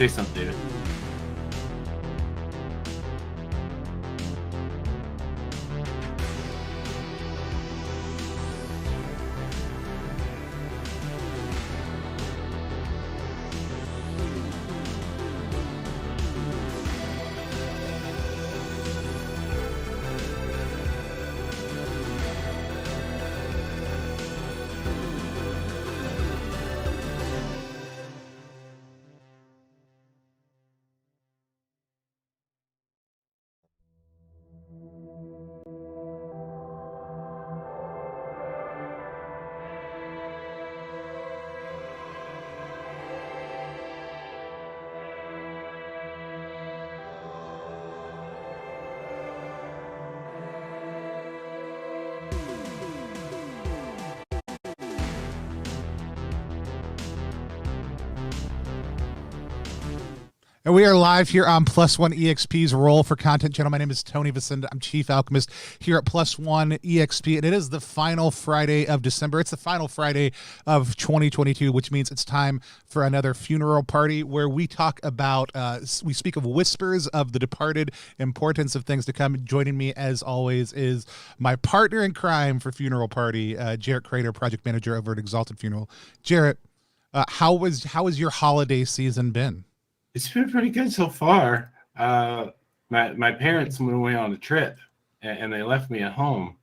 Say something, David. And we are live here on Plus One EXP's Roll for Content channel. My name is Tony Vicenda. I'm Chief Alchemist here at Plus One EXP, and it is the final Friday of December. It's the final Friday of 2022, which means it's time for another funeral party where we talk about, we speak of whispers of the departed, importance of things to come. Joining me, as always, is my partner in crime for Funeral Party, Jarrett Crater, project manager over at Exalted Funeral. Jarrett, how has your holiday season been? It's been pretty good so far. My parents went away on a trip, and they left me at home.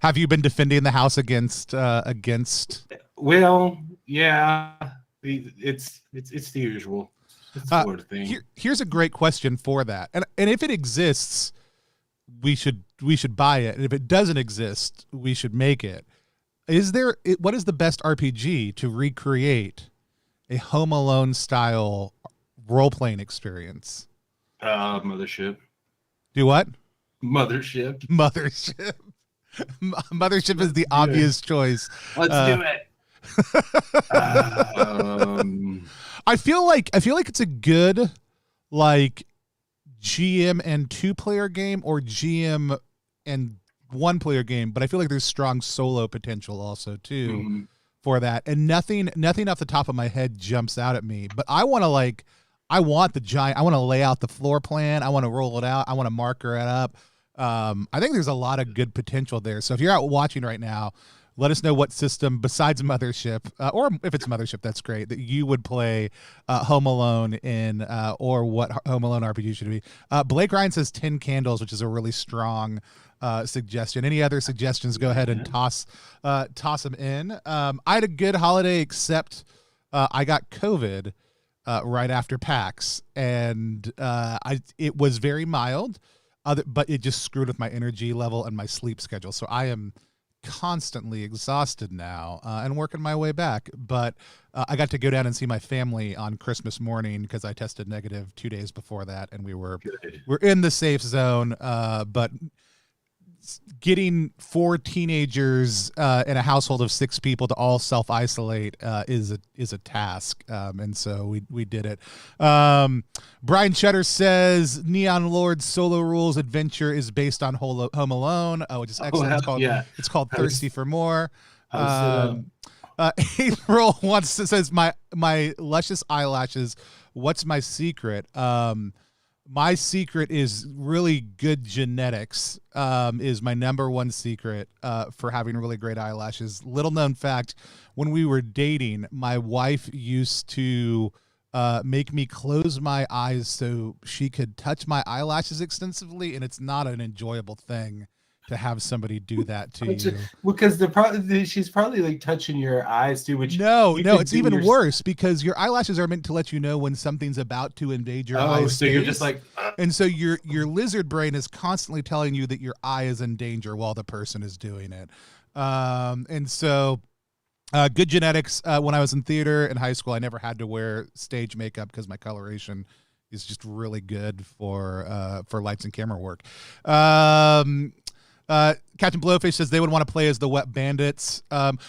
Have you been defending the house against? Well, yeah, it's the usual. It's the sort of thing. Here's a great question for that, and if it exists, we should buy it, and if it doesn't exist, we should make it. What is the best RPG to recreate a Home Alone style role-playing experience? Mothership. Do what? Mothership. Mothership is the obvious choice. Let's do it. I feel like it's a good like GM and 2-player game or GM and 1-player game, but I feel like there's strong solo potential also too. Mm-hmm. For that, and nothing off the top of my head jumps out at me, but I want to I want to lay out the floor plan. I want to roll it out. I want to marker it up. I think there's a lot of good potential there. So if you're out watching right now, let us know what system besides Mothership, or if it's Mothership, that's great, that you would play Home Alone in, or what Home Alone RPG should be. Blake Ryan says 10 Candles, which is a really strong suggestion. Any other suggestions? Go ahead and toss them in. I had a good holiday, except I got COVID right after PAX, and it was very mild, but it just screwed with my energy level and my sleep schedule. So I am constantly exhausted now and working my way back. But I got to go down and see my family on Christmas morning because I tested negative 2 days before that, and we're in the safe zone. But getting 4 teenagers in a household of 6 people to all self-isolate is a task, and so we did it. Brian Cheddar says Neon Lord Solo Rules Adventure is based on Home Alone, which is excellent. It's called Thirsty for More. April says my luscious eyelashes. What's my secret? My secret is really good genetics, is my number one secret for having really great eyelashes. Little known fact, when we were dating, my wife used to make me close my eyes so she could touch my eyelashes extensively, and it's not an enjoyable thing to have somebody do that to you. Because she's probably like touching your eyes too. Which no, it's even worse, because your eyelashes are meant to let you know when something's about to invade your eye space. So you're just like, and so your lizard brain is constantly telling you that your eye is in danger while the person is doing it. And so good genetics. When I was in theater in high school, I never had to wear stage makeup because my coloration is just really good for lights and camera work. Captain Blowfish says they would want to play as the Wet Bandits,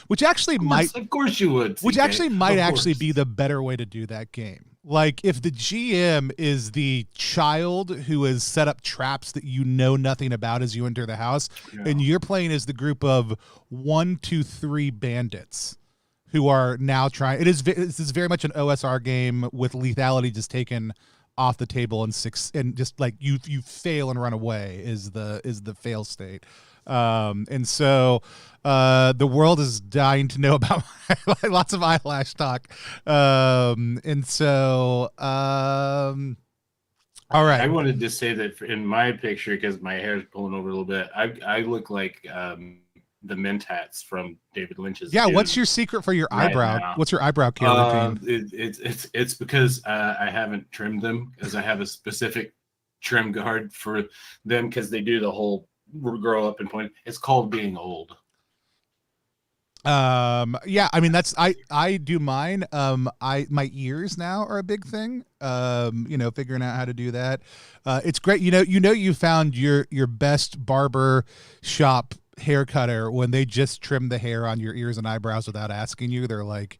which actually of course you would. Which actually might actually be the better way to do that game. Like, if the GM is the child who has set up traps that you know nothing about as you enter the house, and you're playing as the group of 1, 2, 3 bandits who are now trying. This is very much an OSR game with lethality just taken off the table in 6, and just like you fail and run away is the fail state. And so the world is dying to know about lots of eyelash talk. And so all right. I wanted to say that in my picture, because my hair is pulling over a little bit, I look like the Mentats from David Lynch's. Yeah, Dune what's your secret for your right eyebrow? now. What's your eyebrow care routine? It's because I haven't trimmed them, because I have a specific trim guard for them, because they do the whole grow up and point. It's called being old. Yeah, I mean I do mine. My ears now are a big thing. Figuring out how to do that. It's great. You found your best barber shop hair cutter when they just trim the hair on your ears and eyebrows without asking you. They're like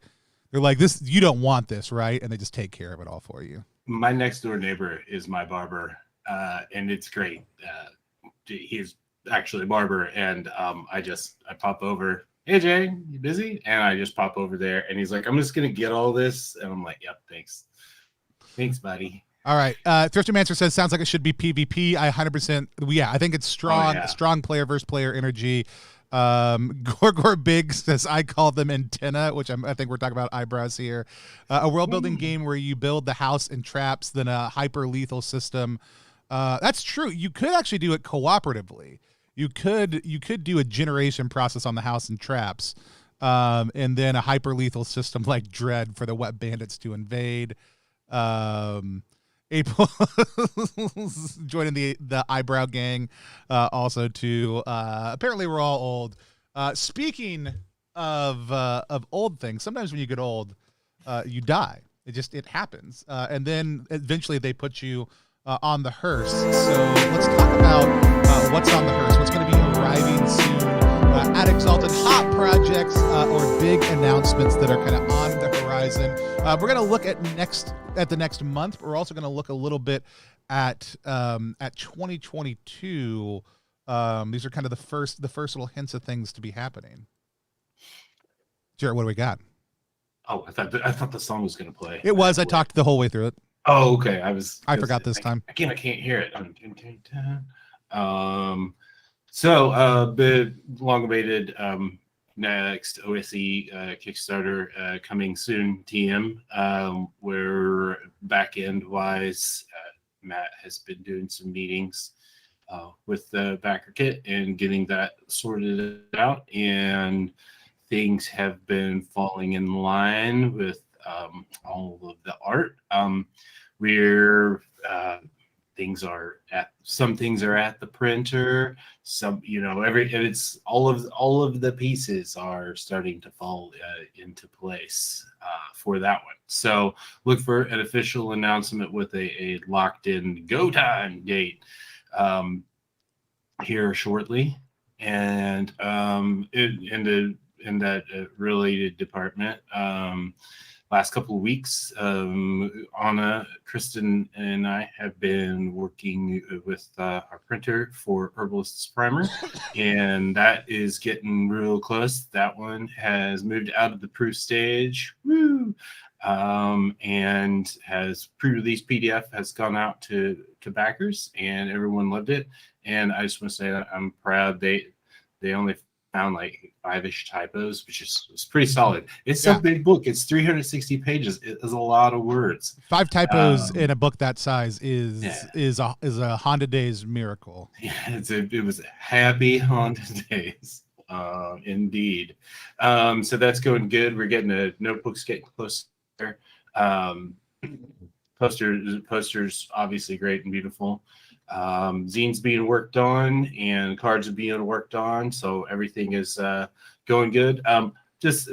this, you don't want this, right? And they just take care of it all for you. My next door neighbor is my barber, and it's great. He's actually a barber, and I pop over. Hey Jay, you busy? And I just pop over there, and he's like, I'm just gonna get all this, and I'm like, yep, thanks, buddy. All right. Thriftermancer says sounds like it should be PvP. I 100%. Yeah, I think it's strong. Oh, yeah. Strong player versus player energy. Gorgor Big says I call them antenna, which I think we're talking about eyebrows here. A world building game where you build the house and traps, then a hyper lethal system. That's true. You could actually do it cooperatively. You could do a generation process on the house and traps, and then a hyper lethal system like Dread for the wet bandits to invade. April joining the eyebrow gang, also too. Apparently we're all old. Speaking of old things, sometimes when you get old, you die. It happens, and then eventually they put you on the hearse. So let's talk about what's on the hearse, what's going to be arriving soon at Exalted, hot projects or big announcements that are kind of on the horizon. We're going to look at the next month. We're also going to look a little bit at 2022. These are kind of the first little hints of things to be happening. Jarrett, what do we got? Oh, I thought the song was going to play. It was. I talked the whole way through it. Oh, okay. I forgot this time. I can't hear it. So the long-awaited next OSE Kickstarter coming soon. TM. Where back-end wise, Matt has been doing some meetings with the backer kit and getting that sorted out, and things have been falling in line with all of the art. Some things are at the printer. Some, it's all of the pieces are starting to fall into place for that one. So look for an official announcement with a locked in go time date here shortly. And in that related department, last couple of weeks, Anna, Kristen, and I have been working with our printer for Herbalist's Primer, and that is getting real close. That one has moved out of the proof stage, and has pre-release PDF has gone out to backers, and everyone loved it. And I just want to say that I'm proud. They only found like 5-ish typos, which is pretty solid. It's a big book. It's 360 pages. It is a lot of words. 5 typos in a book that size is a Honda Days miracle. Yeah, it was happy Honda Days, indeed. So that's going good. We're getting the notebooks getting closer. Posters obviously great and beautiful. Zines being worked on and cards are being worked on, so everything is going good. Just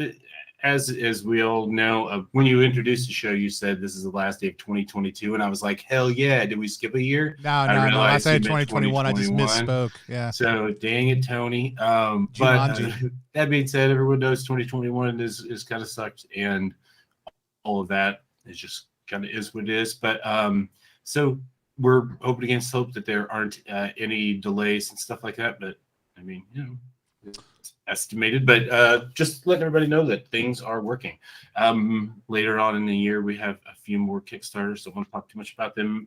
as we all know, when you introduced the show, you said this is the last day of 2022, and I was like, hell yeah! Did we skip a year? No. I said 2021. I just misspoke. Yeah. So dang it, Tony. But that being said, everyone knows 2021 is kind of sucked, and all of that is just kind of is what it is. But so we're hoping against hope that there aren't any delays and stuff like that. But I mean, estimated, but just letting everybody know that things are working. Later on in the year, we have a few more Kickstarters. Don't want to talk too much about them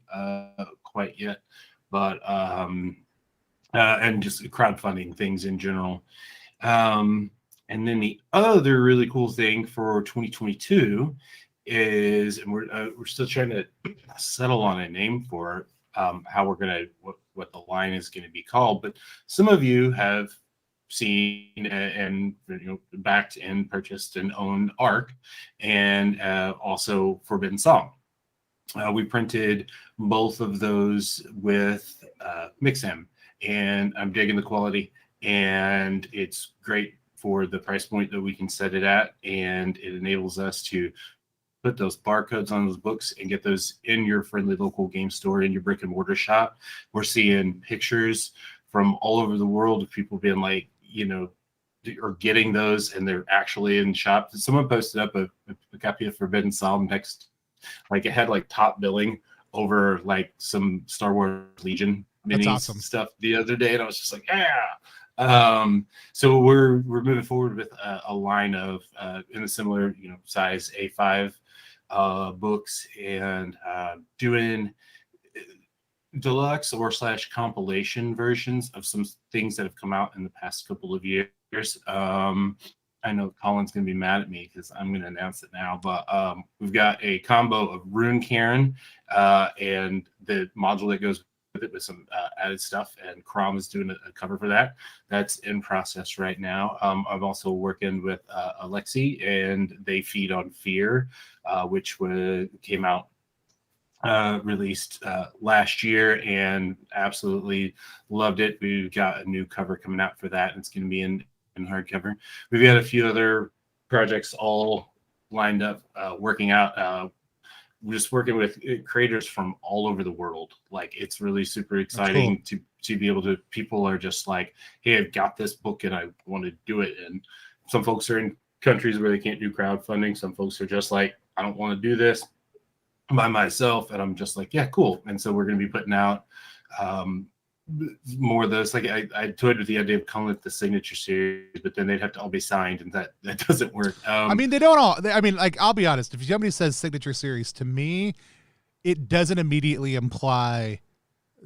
quite yet, but and just crowdfunding things in general. And then the other really cool thing for 2022 is, and we're still trying to settle on a name for how we're gonna what the line is going to be called. But some of you have seen and backed and purchased and owned Arc, and also Forbidden Song. We printed both of those with Mixam, and I'm digging the quality, and it's great for the price point that we can set it at, and it enables us to put those barcodes on those books and get those in your friendly local game store, in your brick and mortar shop. We're seeing pictures from all over the world of people being like, or getting those, and they're actually in shop. Someone posted up a copy of Forbidden Psalm next, like it had like top billing over like some Star Wars Legion minis awesome stuff the other day, and I was just like, yeah. So we're moving forward with a line of in a similar size A5 books, and doing deluxe or / compilation versions of some things that have come out in the past couple of years. I know Colin's going to be mad at me because I'm going to announce it now, but we've got a combo of Rune Karen and the module that goes with it with some added stuff, and Crom is doing a cover for that. That's in process right now. I'm also working with Alexi, and They Feed on Fear, which came out released last year, and absolutely loved it. We've got a new cover coming out for that, and it's going to be in hardcover. We've got a few other projects all lined up, working out. We're just working with creators from all over the world. Like, it's really super exciting to be able to, people are just like, hey, I've got this book and I want to do it. And some folks are in countries where they can't do crowdfunding. Some folks are just like, I don't want to do this by myself. And I'm just like, yeah, cool. And so we're going to be putting out more of those. Like, I toyed with the idea of calling it the signature series, but then they'd have to all be signed, and that doesn't work. I mean, they don't all. I mean, like, I'll be honest. If somebody says signature series, to me, it doesn't immediately imply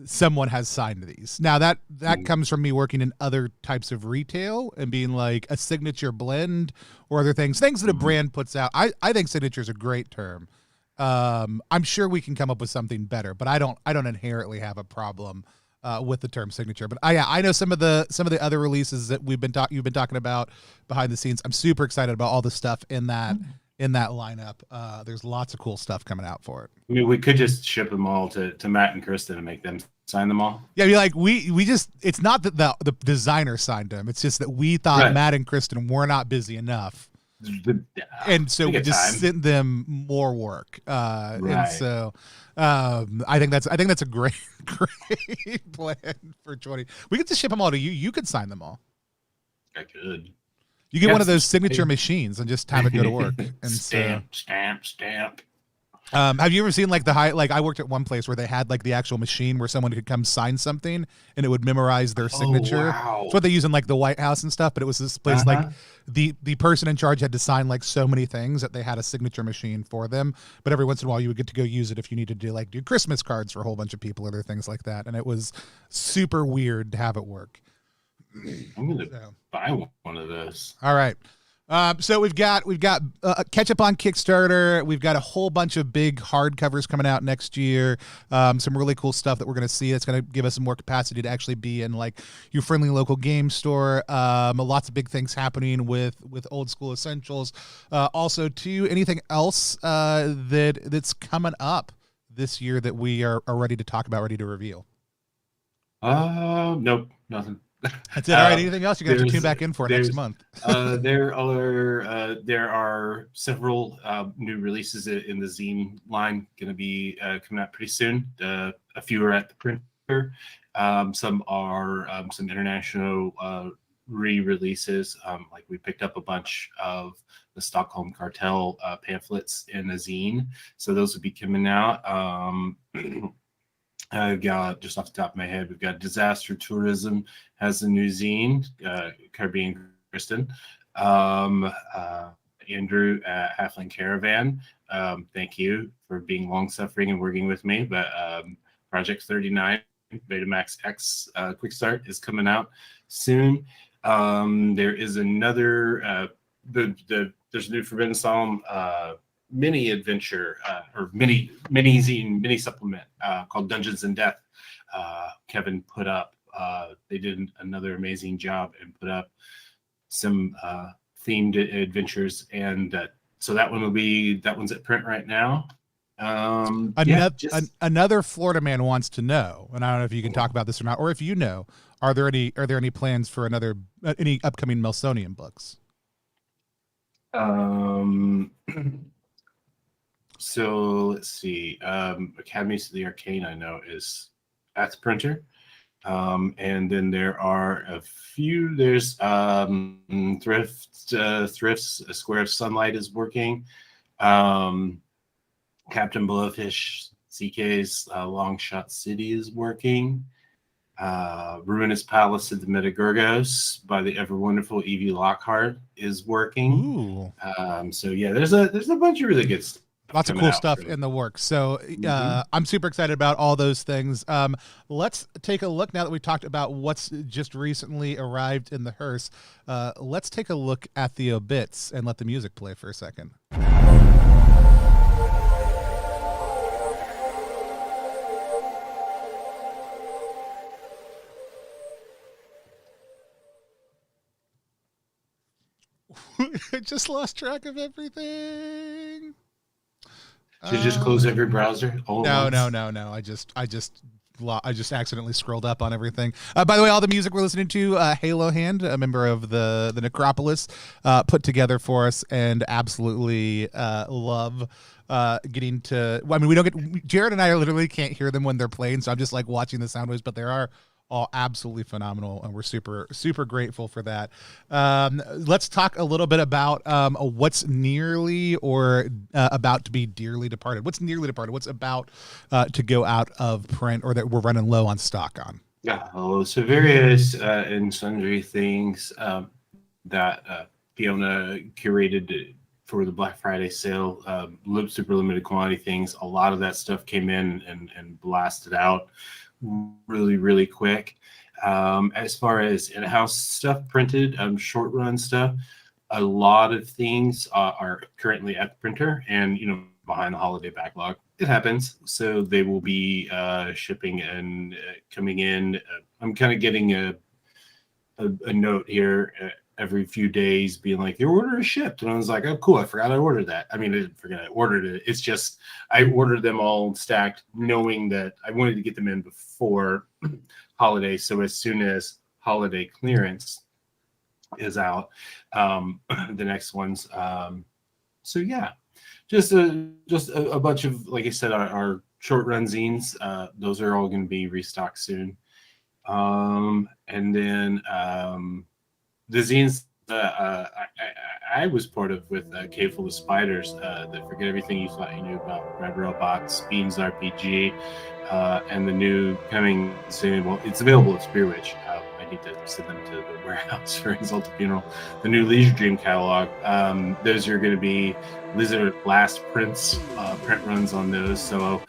someone has signed these. Now that comes from me working in other types of retail and being like a signature blend or other things that a brand puts out. I think signature is a great term. I'm sure we can come up with something better, but I don't inherently have a problem with the term signature. But I know some of the other releases that you've been talking about behind the scenes. I'm super excited about all the stuff in that lineup. There's lots of cool stuff coming out for it. I mean, we could just ship them all to Matt and Kristen and make them sign them all. Yeah, like we just, it's not that the designer signed them. It's just that we thought Matt and Kristen were not busy enough. And so we just sent them more work. And so I think that's a great plan for 20. We could just ship them all to you. You could sign them all. I could. You get one of those signature machines and just have it go to work. And stamp. Have you ever seen like I worked at one place where they had like the actual machine where someone could come sign something and it would memorize their signature. Wow. It's what they use in like the White House and stuff, but it was this place like the person in charge had to sign like so many things that they had a signature machine for them. But every once in a while you would get to go use it if you needed to do Christmas cards for a whole bunch of people or other things like that. And it was super weird to have it work. I'm going to buy one of those. All right. So we've got catch up on Kickstarter. We've got a whole bunch of big hardcovers coming out next year. Some really cool stuff that we're going to see that's going to give us some more capacity to actually be in like your friendly local game store. Lots of big things happening with Old School Essentials. Also, too, anything else that's coming up this year that we are ready to talk about, ready to reveal? Nope, nothing. That's it. All right. Anything else? You're going to have to tune back in for next month. There are several new releases in the zine line going to be coming out pretty soon. A few are at the printer. Some are some international re-releases. Like we picked up a bunch of the Stockholm Cartel pamphlets in a zine. So those will be coming out. I've got, just off the top of my head, we've got Disaster Tourism has a new zine, Caribbean Kristen. Andrew at Halfling Caravan. Thank you for being long-suffering and working with me. But Project 39, Betamax X Quick Start is coming out soon. There is another, there's a new Forbidden Psalm mini adventure or mini zine, mini supplement called Dungeons and Death. Kevin put up. They did another amazing job and put up some themed adventures, and so that one's at print right now. Another Florida man wants to know, and I don't know if you can talk about this or not, or if you know, are there any plans for any upcoming Melsonian books? So let's see. Academies of the Arcane, I know, is at the printer. And then there are a few. There's Thrifts. A Square of Sunlight is working. Captain Blowfish CK's Long Shot City is working. Ruinous Palace of the Metagorgos by the ever wonderful Evie Lockhart is working. Ooh. So yeah, there's a bunch of really good stuff. Lots of cool stuff in the works. So I'm super excited about all those things. Let's take a look now that we've talked about what's just recently arrived in the hearse. Let's take a look at the obits and let the music play for a second. I just lost track of everything. Should you just close every browser? No. I just accidentally scrolled up on everything. By the way, all the music we're listening to, Halo Hand, a member of the Necropolis, put together for us, and absolutely love getting to. I mean, we don't get. Jarrett and I literally can't hear them when they're playing, so I'm just like watching the sound waves, but there are all absolutely phenomenal, and we're super, super grateful for that. Let's talk a little bit about what's nearly or about to be dearly departed. What's nearly departed? What's about to go out of print or that we're running low on stock on? Yeah, so various and sundry things that Fiona curated for the Black Friday sale, super limited quantity things. A lot of that stuff came in and blasted out really, really quick. As far as in-house stuff printed, short run stuff, a lot of things are currently at the printer and, behind the holiday backlog. It happens. So they will be shipping and coming in. I'm kind of getting a note here every few days being like, your order is shipped. And I was like, oh, cool. I forgot I ordered that. I mean, I didn't forget I ordered it. It's just, I ordered them all stacked, knowing that I wanted to get them in before holiday. So as soon as holiday clearance is out, the next ones. So yeah, just a bunch of, like I said, our short run zines. Those are all going to be restocked soon. And then, the zines I was part of with Cave Full of Spiders, that Forget Everything You Thought You Knew About Red Robots, Beans RPG, and the new coming soon. Well, it's available at Spear Witch. I need to send them to the warehouse for Exalted Funeral. The new Leisure Dream catalog. Those are going to be Lizard Last Prince print runs on those. So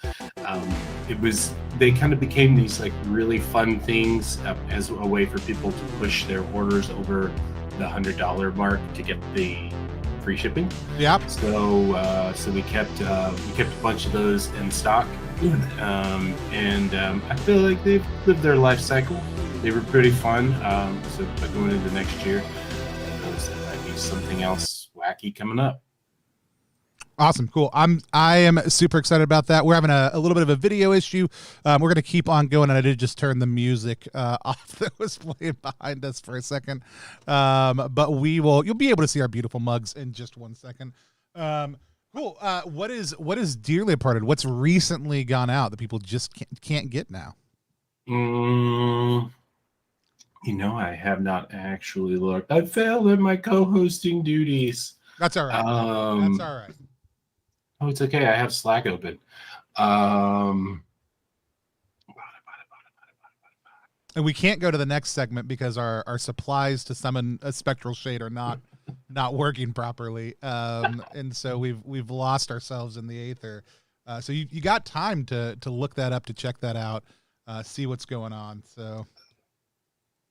they kind of became these like really fun things as a way for people to push their orders over the $100 mark to get the free shipping. Yep. So we kept a bunch of those in stock, and I feel like they've lived their life cycle. They were pretty fun. So going into next year, there might be something else wacky coming up. Awesome. Cool. I am super excited about that. We're having a little bit of a video issue. We're going to keep on going. And I did just turn the music off that was playing behind us for a second. But you'll be able to see our beautiful mugs in just 1 second. Cool. What is dearly departed? What's recently gone out that people just can't get now? I have not actually looked. I failed at my co-hosting duties. That's all right. That's all right. Oh, it's okay. I have Slack open. And we can't go to the next segment because our supplies to summon a spectral shade are not working properly. And so we've lost ourselves in the aether. So you got time to look that up, to check that out, see what's going on. So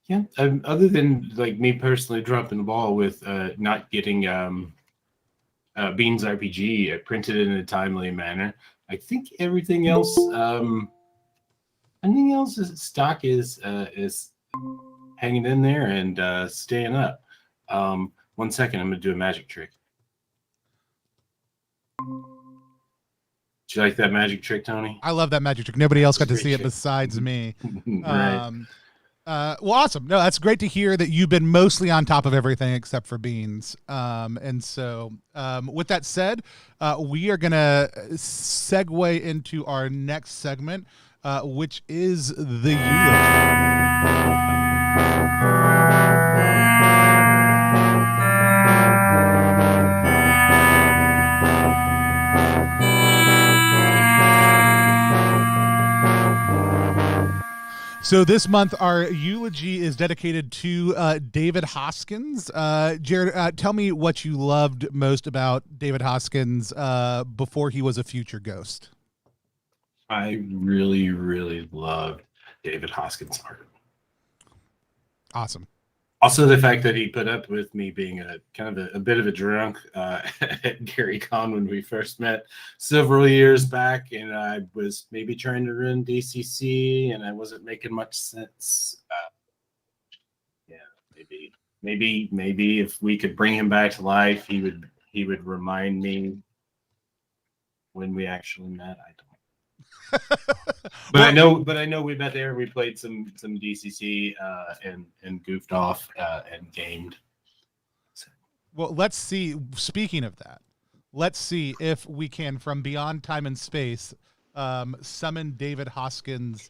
Yeah. Other than like me personally dropping the ball with not getting Beans RPG printed in a timely manner, I think everything else is stock is hanging in there and staying up. 1 second, I'm gonna do a magic trick. Do you like that magic trick, Tony? I love that magic trick. Nobody else got to see it besides me. Right. Well, awesome. No, that's great to hear that you've been mostly on top of everything except for Beans. And so with that said, we are going to segue into our next segment, which is the eulogy. So this month, our eulogy is dedicated to David Hoskins. Jarrett, tell me what you loved most about David Hoskins before he was a future ghost. I really, really loved David Hoskins' art. Awesome. Also, the fact that he put up with me being a kind of a bit of a drunk at Gary Con when we first met several years back, and I was maybe trying to run DCC, and I wasn't making much sense. Yeah, maybe if we could bring him back to life, he would remind me when we actually met. I don't. But well, I know we met there. We played some DCC and goofed off and gamed. So. Well, let's see. Speaking of that, let's see if we can, from beyond time and space, summon David Hoskins'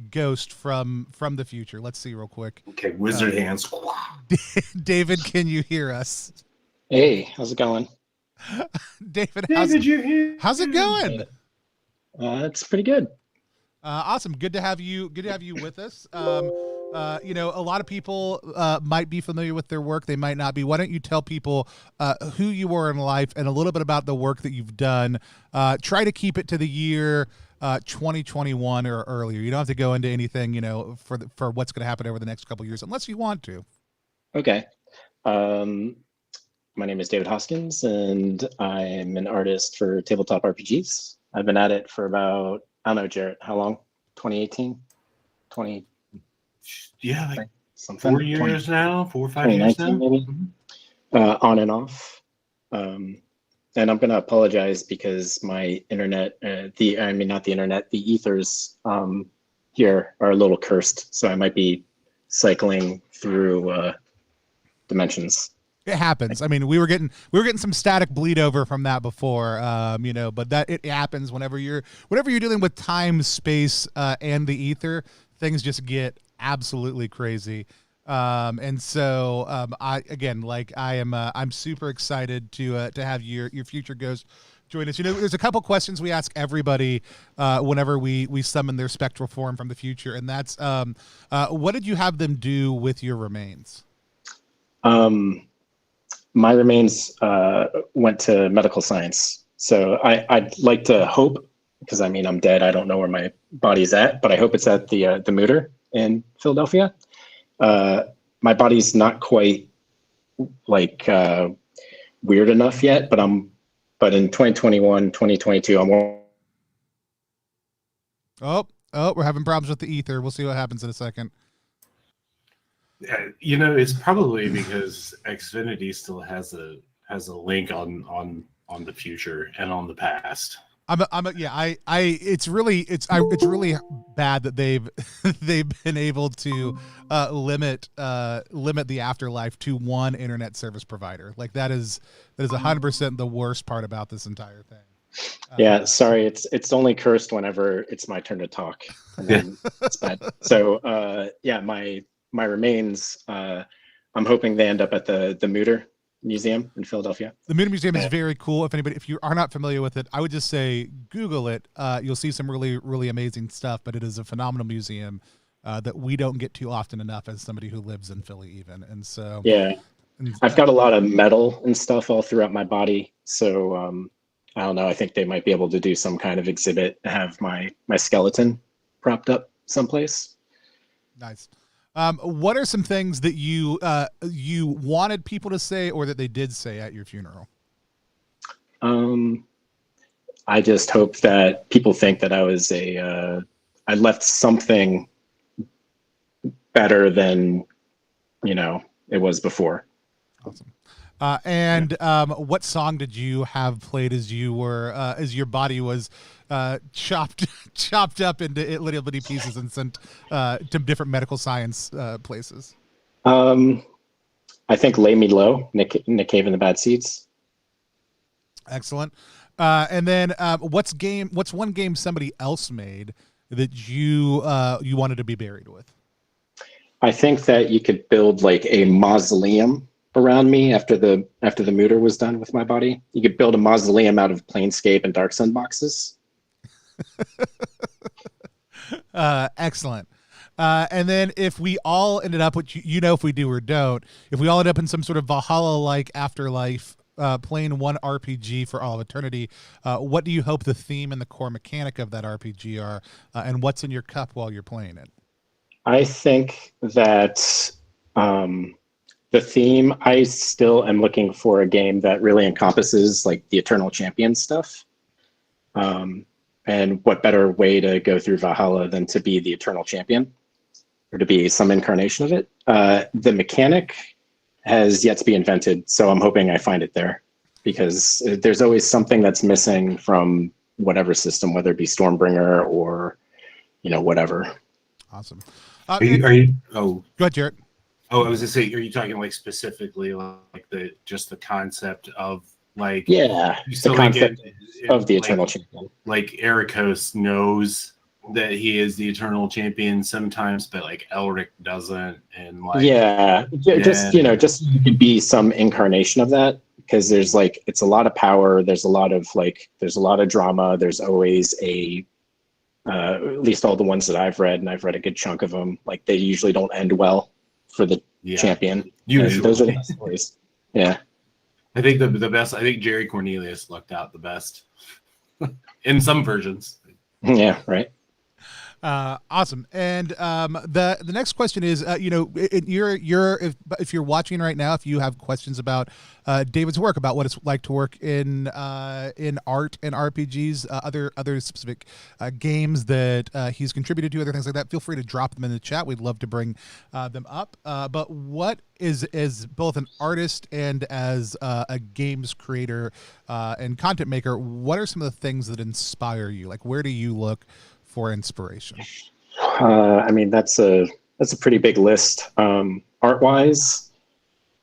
ghost from the future. Let's see real quick. Okay, wizard hands. David, can you hear us? Hey, how's it going? David, you're here. How's it going? It's pretty good. Awesome. Good to have you with us. A lot of people might be familiar with their work. They might not be. Why don't you tell people who you were in life and a little bit about the work that you've done? Try to keep it to the year 2021 or earlier. You don't have to go into anything, for what's going to happen over the next couple of years, unless you want to. Okay. My name is David Hoskins, and I'm an artist for tabletop RPGs. I've been at it for about, I don't know, Jarrett, how long? 2018? 20? Yeah, like something. 4 years now, 4 or 5 years now. Maybe. On and off. And I'm going to apologize because my internet, not the internet, the ethers here are a little cursed. So I might be cycling through dimensions. It happens. I mean, we were getting some static bleed over from that before, but that it happens whenever you're dealing with time, space, and the ether. Things just get absolutely crazy. I'm super excited to have your future ghost join us. There's a couple questions we ask everybody whenever we summon their spectral form from the future, and that's what did you have them do with your remains? My remains went to medical science. So I'd like to hope, because I'm dead. I don't know where my body's at, but I hope it's at the Mutter in Philadelphia. My body's not quite weird enough yet, but in 2021, 2022, Oh, we're having problems with the ether. We'll see what happens in a second. It's probably because Xfinity still has a link on the future and on the past. It's really bad that they've been able to limit the afterlife to one internet service provider. Like that is 100% the worst part about this entire thing. Yeah, sorry, it's only cursed whenever it's my turn to talk, and then it's bad. So my remains, I'm hoping they end up at the Mutter Museum in Philadelphia. The Mutter Museum is very cool. If you are not familiar with it, I would just say Google it. You'll see some really, really amazing stuff, but it is a phenomenal museum. that we don't get too often enough as somebody who lives in Philly even. And so, Yeah. I've got a lot of metal and stuff all throughout my body. So I don't know. I think they might be able to do some kind of exhibit, have my skeleton propped up someplace. Nice. What are some things that you wanted people to say or that they did say at your funeral? I just hope that people think that I was I left something better than, it was before. Awesome. What song did you have played as you were as your body was chopped up into little bitty pieces and sent to different medical science places? I think "Lay Me Low," Nick Cave and the Bad Seeds. Excellent. And then what's one game somebody else made that you wanted to be buried with? I think that you could build like a mausoleum around me after the mooter was done with my body. You could build a mausoleum out of Planescape and Dark Sun boxes. Excellent. And then if we all ended up, which if we do or don't, if we all end up in some sort of Valhalla-like afterlife, playing one RPG for all of eternity, what do you hope the theme and the core mechanic of that RPG are, and what's in your cup while you're playing it? I think that the theme, I still am looking for a game that really encompasses like the Eternal Champion stuff. And what better way to go through Valhalla than to be the Eternal Champion, or to be some incarnation of it. The mechanic has yet to be invented, so I'm hoping I find it there, because there's always something that's missing from whatever system, whether it be Stormbringer or whatever. Awesome. Are you? Oh, go ahead, Jarrett. Oh, I was gonna say, are you talking like specifically like the concept of like the concept of the Eternal Champion? Like Ericos knows that he is the Eternal Champion sometimes, but like Elric doesn't, and like just you could be some incarnation of that, because there's like it's a lot of power, there's a lot of drama, there's always at least all the ones that I've read, and I've read a good chunk of them, like they usually don't end well for the champion. Usually. And those are the best stories. Yeah. I think the best, I think Jerry Cornelius lucked out the best in some versions. Yeah, right. Awesome. And the next question is, if you're watching right now, if you have questions about David's work, about what it's like to work in art and RPGs, other specific games that he's contributed to, other things like that, feel free to drop them in the chat. We'd love to bring them up. But what is both an artist and as a games creator and content maker, what are some of the things that inspire you? Like, where do you look for inspiration? I mean, that's a pretty big list. Art-wise,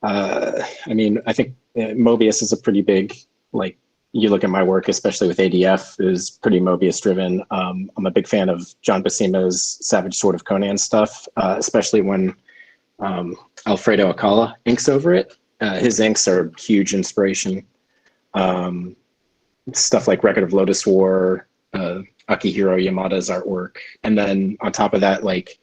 I mean, I think Mobius is a pretty big, like, you look at my work, especially with ADF, is pretty Mobius driven. I'm a big fan of John Buscema's Savage Sword of Conan stuff, especially when Alfredo Akala inks over it. His inks are huge inspiration. Stuff like Record of Lotus War, Akihiro Yamada's artwork. And then on top of that, like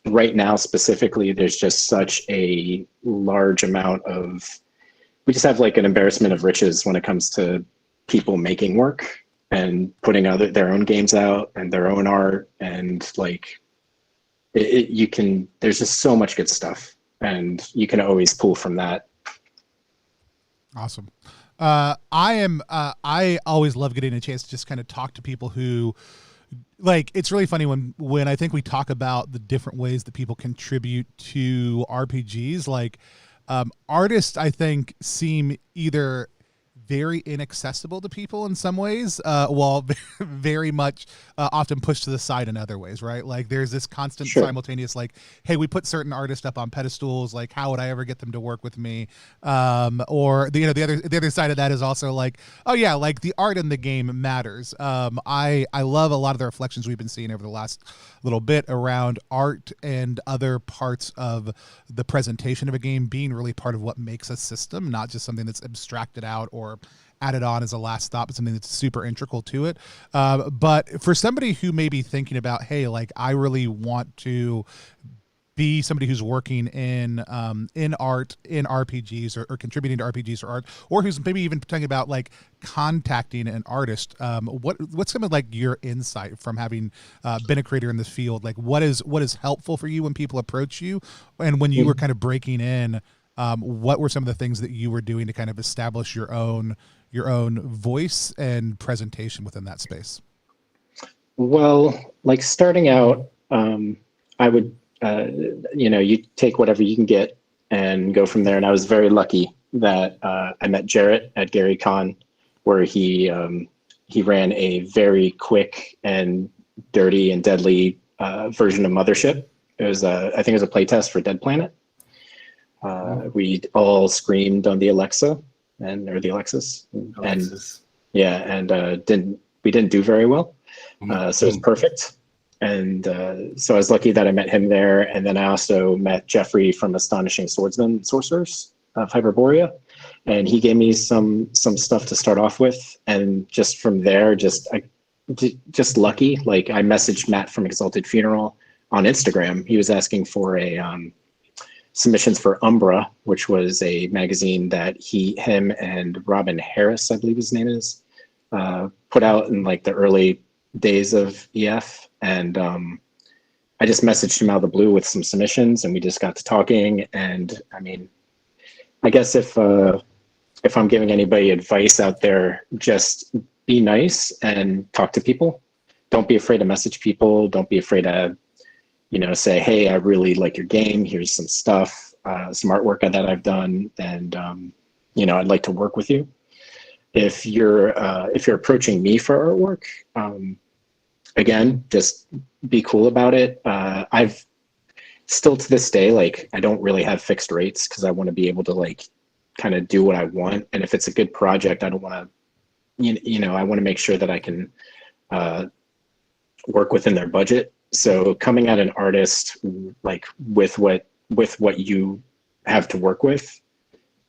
right now specifically, there's just such a large amount of, we just have like an embarrassment of riches when it comes to people making work and putting their own games out and their own art. And like, there's just so much good stuff, and you can always pull from that. Awesome. I always love getting a chance to just kind of talk to people who, like, it's really funny when I think we talk about the different ways that people contribute to RPGs, like, artists, I think, seem either very inaccessible to people in some ways, while very much often pushed to the side in other ways, right? Like there's this constant simultaneous, like, hey, we put certain artists up on pedestals, like how would I ever get them to work with me? Or the other side of that is also like, oh yeah, like the art in the game matters. I love a lot of the reflections we've been seeing over the last little bit around art and other parts of the presentation of a game being really part of what makes a system, not just something that's abstracted out or added on as a last stop, something that's super integral to it. But for somebody who may be thinking about, hey, like I really want to be somebody who's working in art, in RPGs, or contributing to RPGs or art, or who's maybe even talking about like contacting an artist. What's some of like your insight from having been a creator in this field? Like what is helpful for you when people approach you, and when you were kind of breaking in, what were some of the things that you were doing to kind of establish your own voice and presentation within that space? Well, like starting out, I would, you take whatever you can get and go from there. And I was very lucky that I met Jarrett at GaryCon, where he ran a very quick and dirty and deadly version of Mothership. It was I think it was a playtest for Dead Planet. We all screamed on the Alexa or the Alexis. Alexis. And we didn't do very well. So it was perfect. And so I was lucky that I met him there. And then I also met Jeffrey from Astonishing Swordsman Sorcerers of Hyperborea. And he gave me some stuff to start off with. And just from there, just lucky. Like I messaged Matt from Exalted Funeral on Instagram. He was asking for submissions for Umbra, which was a magazine that him and Robin Harris, I believe his name is, put out in like the early days of EF. And I just messaged him out of the blue with some submissions, and we just got to talking. And I mean, I guess if I'm giving anybody advice out there, just be nice and talk to people. Don't be afraid to message people. Don't be afraid to, say, hey, I really like your game. Here's some stuff, some artwork that I've done, and I'd like to work with you. If you're approaching me for artwork, again, just be cool about it. I've still to this day, like, I don't really have fixed rates because I want to be able to like kind of do what I want. And if it's a good project, I don't want to, I want to make sure that I can work within their budget. So coming at an artist like with what you have to work with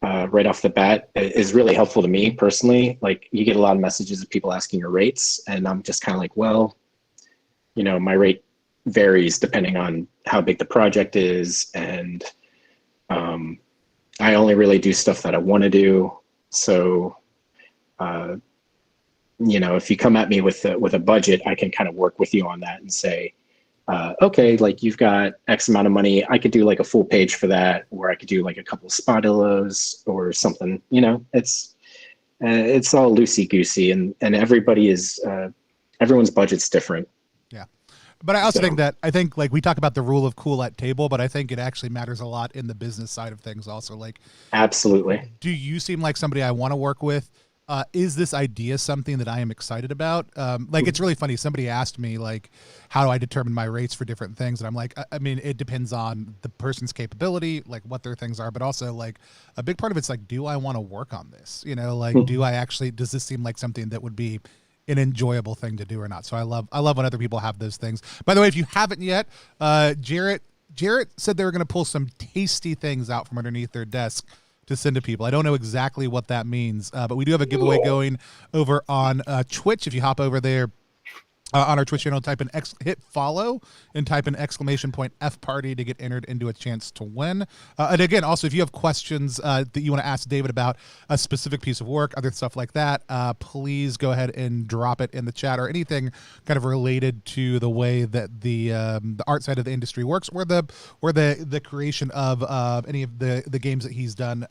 right off the bat is really helpful to me personally. Like you get a lot of messages of people asking your rates, and I'm just kind of like, well, my rate varies depending on how big the project is, and I only really do stuff that I want to do. So if you come at me with a budget, I can kind of work with you on that and say, okay, like you've got X amount of money. I could do like a full page for that, or I could do like a couple of spot-illos or something. It's all loosey goosey, and everybody is everyone's budget's different. Yeah. But I also think like we talk about the rule of cool at table, but I think it actually matters a lot in the business side of things also. Like, absolutely. Do you seem like somebody I want to work with? Is this idea something that I am excited about? Like, it's really funny. Somebody asked me, like, how do I determine my rates for different things? And I'm like, I mean, it depends on the person's capability, like what their things are, but also like a big part of it's like, do I want to work on this? Like, does this seem like something that would be an enjoyable thing to do or not? So I love when other people have those things. By the way, if you haven't yet, Jarrett said they were going to pull some tasty things out from underneath their desk to send to people. I don't know exactly what that means, but we do have a giveaway going over on Twitch. If you hop over there on our Twitch channel, hit follow and type in !FParty to get entered into a chance to win. And again, also, if you have questions that you want to ask David about a specific piece of work, other stuff like that, please go ahead and drop it in the chat, or anything kind of related to the way that the art side of the industry works, or the creation of any of the games that he's done.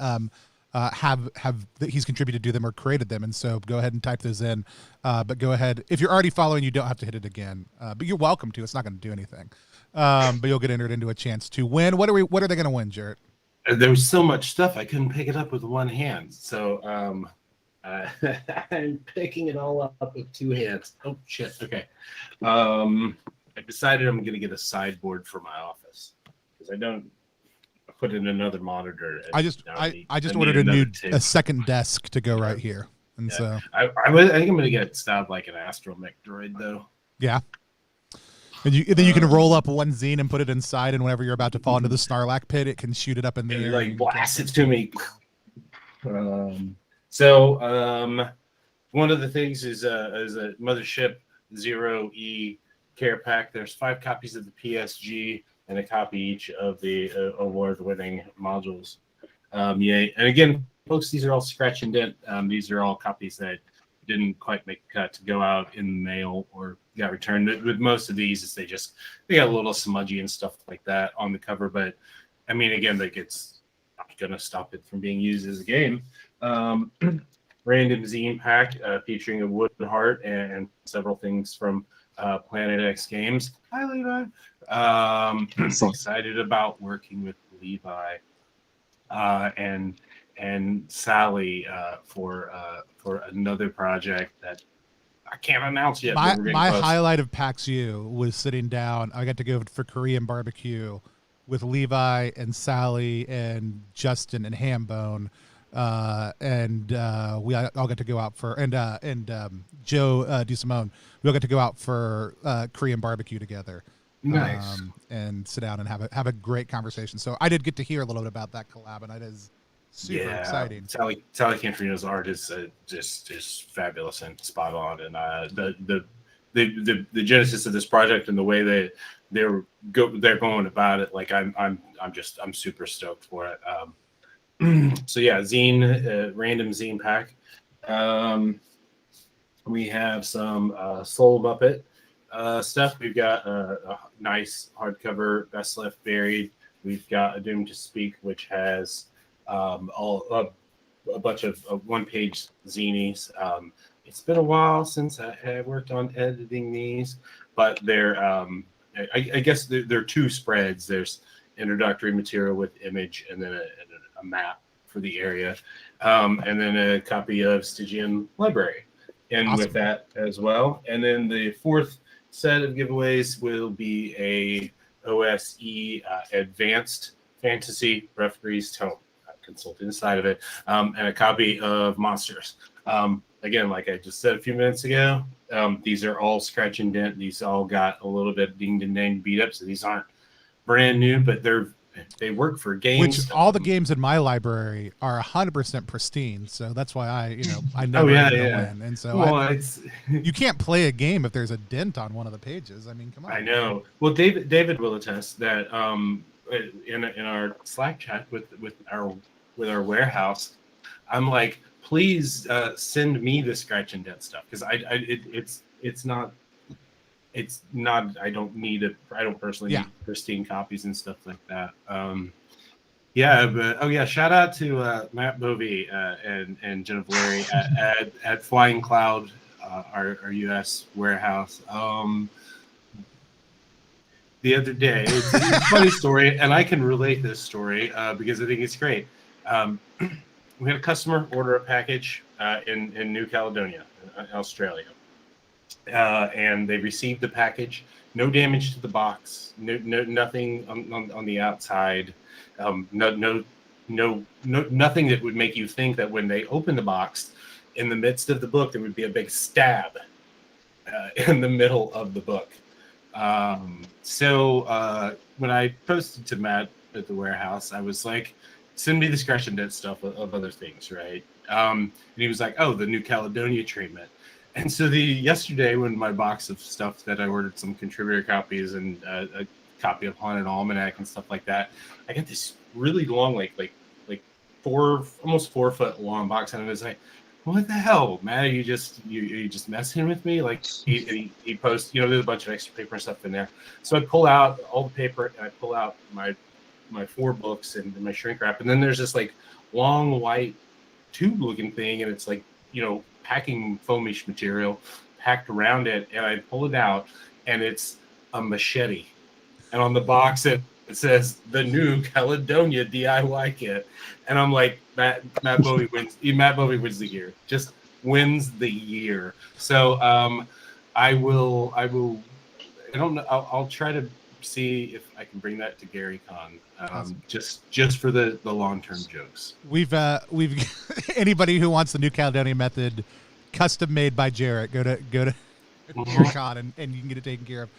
Have that he's contributed to them or created them. And so go ahead and type those in, but go ahead. If you're already following, you don't have to hit it again, but you're welcome to. It's not going to do anything, but you'll get entered into a chance to win. What are they going to win, Jarrett? There was so much stuff I couldn't pick it up with one hand, so I'm picking it all up with two hands. Oh shit. Okay. I decided I'm going to get a sideboard for my office because I don't put in another monitor. I just ordered a second desk to go right here, and so I think I'm going to get styled like an astromech droid though. Yeah, and then you can roll up one zine and put it inside, and whenever you're about to fall into the Snarlack pit, it can shoot it up in the air. Like blast it to me. So one of the things is a Mothership Zero E care pack. There's 5 copies of the PSG and a copy each of the award-winning modules. Yay! And again, folks, these are all scratch and dent. These are all copies that didn't quite make the cut to go out in the mail or got returned. With most of these, is they got a little smudgy and stuff like that on the cover. But I mean, again, like it's not gonna stop it from being used as a game. Random zine pack featuring a wood heart and several things from Planet X Games. Hi, Levi. Excited about working with Levi and Sally for another project that I can't announce yet. My highlight of PAX U was sitting down. I got to go for Korean barbecue with Levi and Sally and Justin and Hambone. We all got to go out for and Joe DeSimone. We all got to go out for Korean barbecue together. Nice. And sit down and have a great conversation. So I did get to hear a little bit about that collab, and it is super exciting. Sally Cantorino's art is just fabulous and spot on, and the genesis of this project and the way they're going about it, like I'm super stoked for it. So yeah, zine, random zine pack. We have some Soul Muppet stuff. We've got a nice hardcover Best Left Buried. We've got A Doom to Speak, which has a bunch of one-page zinies. It's been a while since I had worked on editing these, but they're I guess they're 2 spreads. There's introductory material with image and then a map for the area, and then a copy of Stygian Library and awesome. With that as well. And then the 4th set of giveaways will be a OSE Advanced Fantasy Referee's Tome, consulting side of it, and a copy of Monsters. Again, like I just said a few minutes ago, these are all scratch and dent. These all got a little bit dinged and danged beat up, so these aren't brand new, but they work for games. Which all the games in my library are 100% pristine, so that's why I never win. And so you can't play a game if there's a dent on one of the pages. I mean, come on. I know. Well, David will attest that in our Slack chat with our warehouse, I'm like, please send me the scratch and dent stuff, because it's not. I don't personally need pristine copies and stuff like that. Shout out to Matt Bovey and Jenna Valeri at Flying Cloud, our US warehouse. The other day, it's a funny story, and I can relate this story because I think it's great. We had a customer order a package in New Caledonia, Australia. And they received the package. No damage to the box. Nothing on the outside. Nothing that would make you think that when they open the box, in the midst of the book, there would be a big stab in the middle of the book. So when I posted to Matt at the warehouse, I was like, "Send me the scratch and dent stuff of other things, right?" And he was like, "Oh, the New Caledonia treatment." And so yesterday, when my box of stuff that I ordered, some contributor copies and a copy of Haunted Almanac and stuff like that, I got this really long, like almost 4 foot long box, and I was like, "What the hell, Matt? Are you just messing with me?" Like he posts, there's a bunch of extra paper and stuff in there. So I pull out all the paper and I pull out my 4 books and my shrink wrap, and then there's this like long white tube looking thing, and it's like packing foamish material packed around it, and I pull it out, and it's a machete, and on the box it says the New Caledonia DIY kit, and I'm like, Matt Bowie wins. Matt Bowie wins the year. Just wins the year. So I will. I don't know. I'll try to see if I can bring that to Gary Con. Awesome. Just for the long-term jokes. We've anybody who wants the New Caledonia method custom made by Jarrett, go to Gary Con and you can get it taken care of.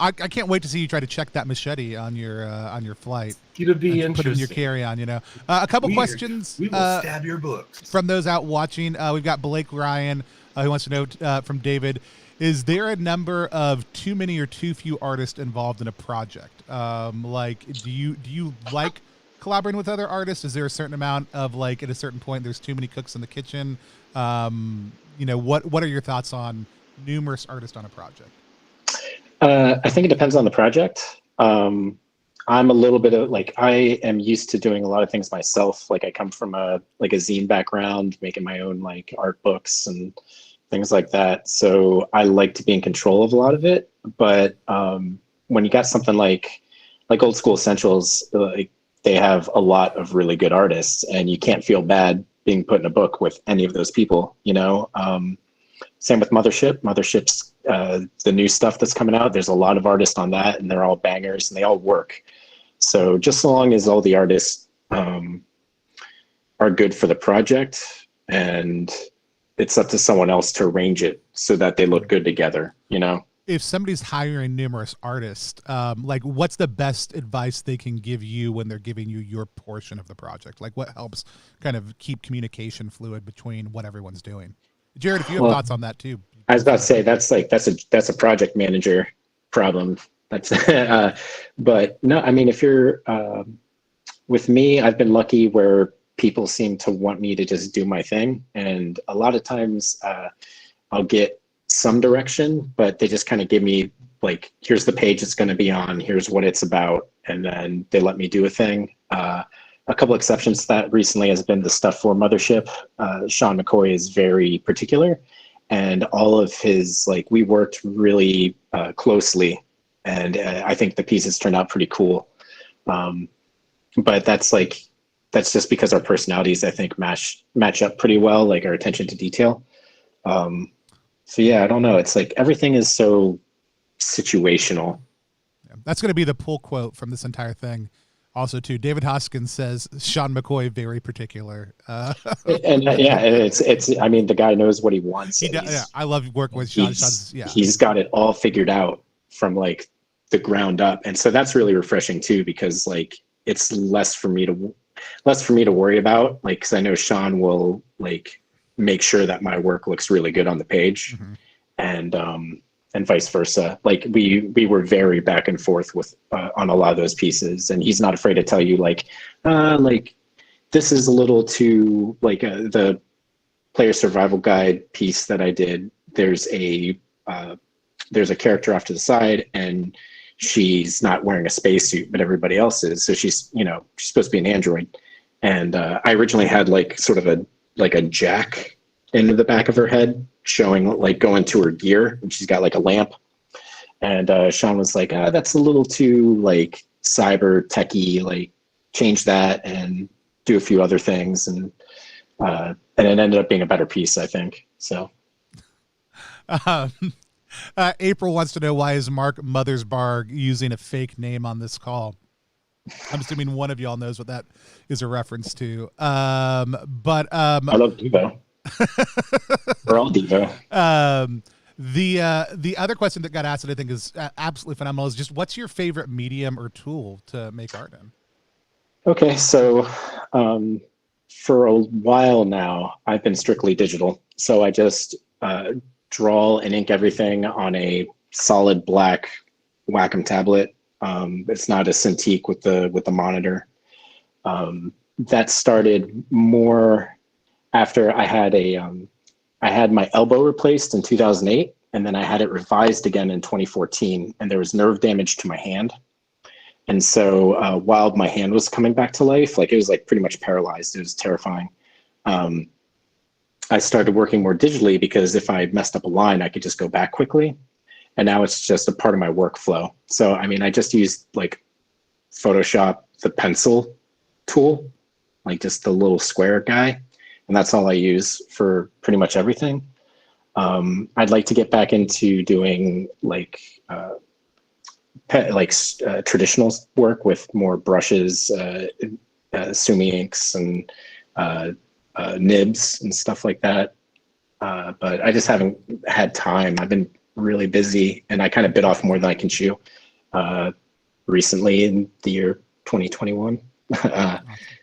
I can't wait to see you try to check that machete on your flight. It'll be Put it in your interesting. carry-on. A couple questions. We will stab your books. From those out watching. We've got Blake Ryan who wants to know from David, is there a number of too many or too few artists involved in a project? Like, do you like collaborating with other artists? Is there a certain amount of, like, at a certain point there's too many cooks in the kitchen? What are your thoughts on numerous artists on a project? I think it depends on the project. I'm a little bit of, like, I am used to doing a lot of things myself. Like, I come from a zine background, making my own like art books and things like that. So I like to be in control of a lot of it. But when you got something like Old School Essentials, like, they have a lot of really good artists, and you can't feel bad being put in a book with any of those people, Same with Mothership. Mothership's the new stuff that's coming out. There's a lot of artists on that, and they're all bangers, and they all work. So just so long as all the artists are good for the project, and it's up to someone else to arrange it so that they look good together, If somebody's hiring numerous artists, like, what's the best advice they can give you when they're giving you your portion of the project? Like, what helps kind of keep communication fluid between what everyone's doing? Jared, if you have thoughts on that too. I was about to say that's a project manager problem. That's but no, I mean, if you're with me, I've been lucky where people seem to want me to just do my thing, and a lot of times I'll get some direction, but they just kind of give me, like, here's the page it's going to be on, here's what it's about, and then they let me do a thing. A couple exceptions to that recently has been the stuff for Mothership. Sean McCoy is very particular, and all of his, like, we worked really closely, and I think the pieces turned out pretty cool. But that's just because our personalities, I think, match up pretty well, like our attention to detail. So yeah, I don't know. It's like everything is so situational. Yeah, that's going to be the pull quote from this entire thing. Also, too, David Hoskins says Sean McCoy very particular. And yeah, it's. I mean, the guy knows what he wants. Yeah, I love working with Sean. He's got it all figured out from, like, the ground up, and so that's really refreshing too, because, like, it's less for me to worry about, like, because I know Sean will, like, make sure that my work looks really good on the page, and vice versa. Like, we were very back and forth with on a lot of those pieces, and he's not afraid to tell you, like this is a little too, like, the player survival guide piece that I did. There's a character off to the side, and she's not wearing a spacesuit, but everybody else is. So she's supposed to be an android. And I originally had, like, sort of a jack into the back of her head, showing, like, going to her gear, and she's got, like, a lamp. And Sean was like, that's a little too, like, cyber techie, like, change that and do a few other things. And it ended up being a better piece, I think. So. April wants to know, why is Mark Mothersbarg using a fake name on this call? I'm assuming one of y'all knows what that is a reference to. I love Devo. We're all Devo. The other question that got asked that I think is absolutely phenomenal is just, what's your favorite medium or tool to make art in? Okay, so for a while now, I've been strictly digital. So I just draw and ink everything on a solid black Wacom tablet. It's not a Cintiq with the monitor. That started more after I had my elbow replaced in 2008, and then I had it revised again in 2014, and there was nerve damage to my hand. And so while my hand was coming back to life, like, it was, like, pretty much paralyzed. It was terrifying. I started working more digitally, because if I messed up a line, I could just go back quickly. And now it's just a part of my workflow. So, I mean, I just used, like, Photoshop, the pencil tool, like, just the little square guy. And that's all I use for pretty much everything. I'd like to get back into doing, like, traditional work with more brushes, Sumi inks, and nibs and stuff like that. But I just haven't had time. I've been really busy, and I kind of bit off more than I can chew recently in the year 2021.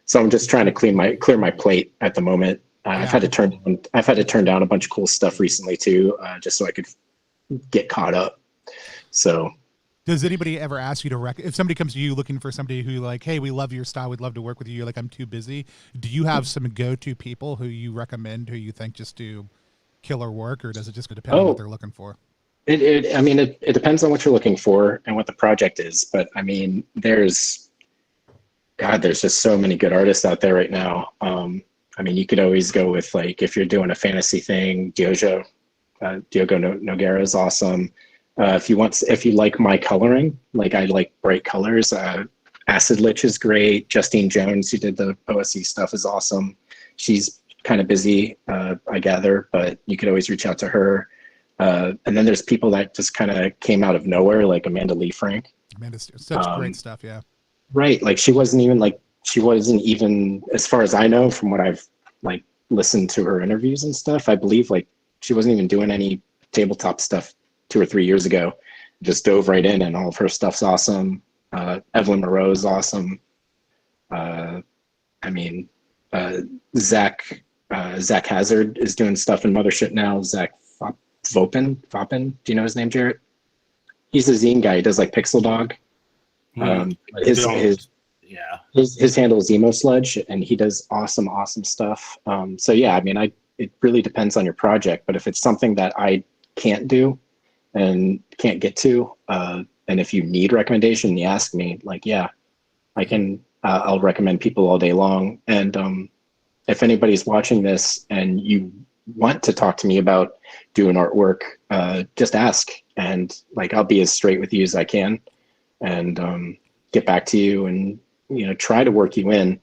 So I'm just trying to clear my plate at the moment. I've had to turn down a bunch of cool stuff recently too, just so I could get caught up. So does anybody ever ask you to if somebody comes to you looking for somebody who like, hey, we love your style, we'd love to work with you, you're like, I'm too busy, do you have some go-to people who you recommend, who you think just do killer work, or does it just depend on what they're looking for? It depends on what you're looking for and what the project is, but I mean, there's just so many good artists out there right now. I mean, you could always go with, like, if you're doing a fantasy thing, Diogo Nogueira is awesome. If you like my coloring, like I like bright colors, Acid Lich is great. Justine Jones, who did the OSE stuff, is awesome. She's kind of busy, I gather, but you could always reach out to her. And then there's people that just kind of came out of nowhere, like Amanda Lee Frank. Amanda's such great stuff, yeah. Right, like she wasn't even, as far as I know, from what I've like listened to her interviews and stuff, I believe like she wasn't even doing any tabletop stuff 2 or 3 years ago. Just dove right in, and all of her stuff's awesome. Evelyn Moreau is awesome. Zach Hazard is doing stuff in Mothership now. Zach Vopin, do you know his name, Jarrett? He's a zine guy. He does like Pixel Dog. His handle is Emo Sludge, and he does awesome stuff. So yeah, I mean, it really depends on your project, but if it's something that I can't do and can't get to, and if you need recommendation, you ask me, like, yeah, I can, I'll recommend people all day long. And if anybody's watching this and you want to talk to me about doing artwork, just ask, and like, I'll be as straight with you as I can, and get back to you, and try to work you in.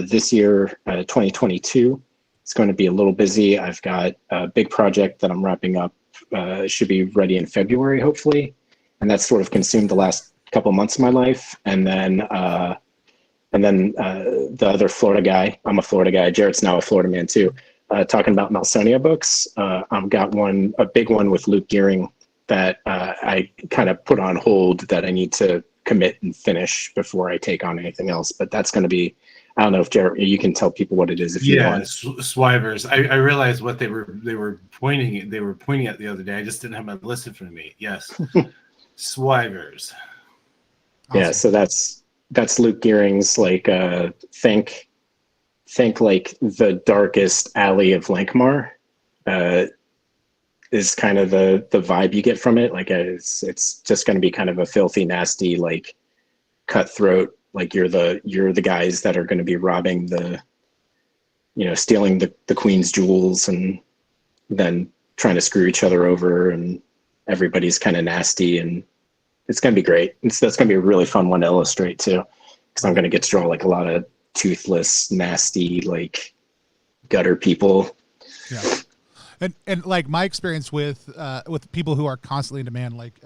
This year, 2022, it's going to be a little busy. I've got a big project that I'm wrapping up. It should be ready in February, hopefully, and that's sort of consumed the last couple months of my life. And then the other Florida guy, I'm a Florida guy, Jarrett's now a Florida man too, talking about Malsonia books. I've got a big one with Luke Gearing that I kind of put on hold, that I need to commit and finish before I take on anything else. But that's going to be, I don't know if Jarrett, you can tell people what it is if you want. Swivers. I realized what they were pointing at the other day. I just didn't have my list in front of me. Yes. Swivers. Awesome. Yeah, so that's Luke Gearing's, like, think like the darkest alley of Lankmar, is kind of the vibe you get from it. Like, it's just going to be kind of a filthy, nasty, like, cutthroat. Like, you're the guys that are going to be robbing stealing the queen's jewels, and then trying to screw each other over, and everybody's kind of nasty, and it's going to be great. That's going to be a really fun one to illustrate too, because I'm going to get to draw like a lot of toothless, nasty, like, gutter people. Yeah. And like my experience with people who are constantly in demand, like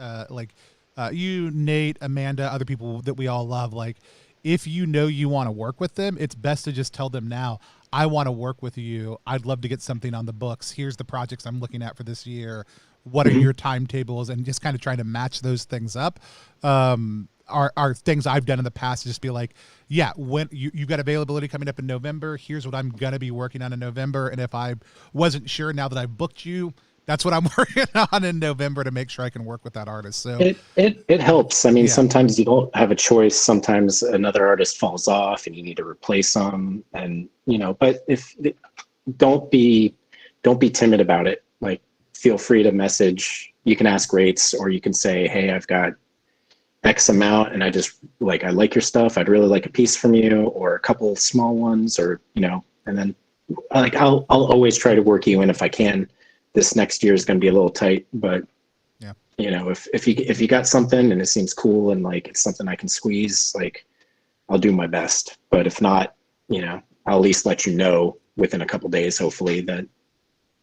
you, Nate, Amanda, other people that we all love, like, if you want to work with them, it's best to just tell them now, I want to work with you. I'd love to get something on the books. Here's the projects I'm looking at for this year. What are your timetables? And just kind of trying to match those things up. Are things I've done in the past to just be like, yeah, when you've got availability coming up in November, here's what I'm going to be working on in November. And if I wasn't sure, now that I've booked you, that's what I'm working on in November to make sure I can work with that artist. So it helps. I mean, Sometimes you don't have a choice. Sometimes another artist falls off and you need to replace them. And, but don't be timid about it. Like, feel free to message. You can ask rates, or you can say, hey, I've got X amount, and I like your stuff. I'd really like a piece from you, or a couple small ones, or, and then, like, I'll always try to work you in if I can. This next year is going to be a little tight, but yeah, if you got something and it seems cool and like it's something I can squeeze, like, I'll do my best. But if not, I'll at least let you know within a couple days, hopefully, that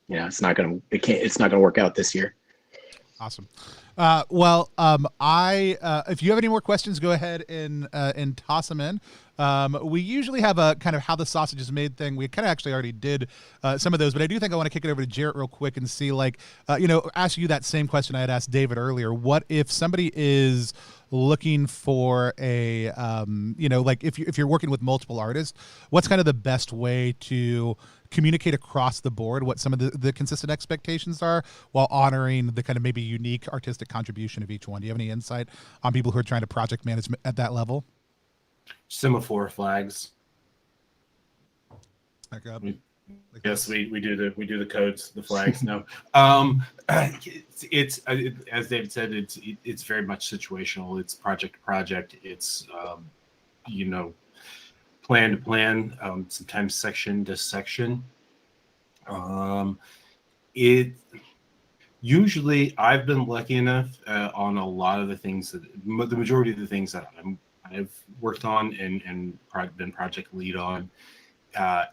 it's not going to work out this year. Awesome. If you have any more questions, go ahead and toss them in. We usually have a kind of how the sausage is made thing. We kind of actually already did some of those, but I do think I want to kick it over to Jarrett real quick and see, like, ask you that same question I had asked David earlier. What if somebody is looking for a, like if you're working with multiple artists, what's kind of the best way to communicate across the board what some of the consistent expectations are while honoring the kind of maybe unique artistic contribution of each one? Do you have any insight on people who are trying to project management at that level? Semaphore flags. Yes, we do the codes, the flags. No, it's as David said, it's very much situational. It's project to project. It's plan to plan. Sometimes section to section. It usually I've been lucky enough on a lot of the things that the majority of the things that I've worked on and been project lead on.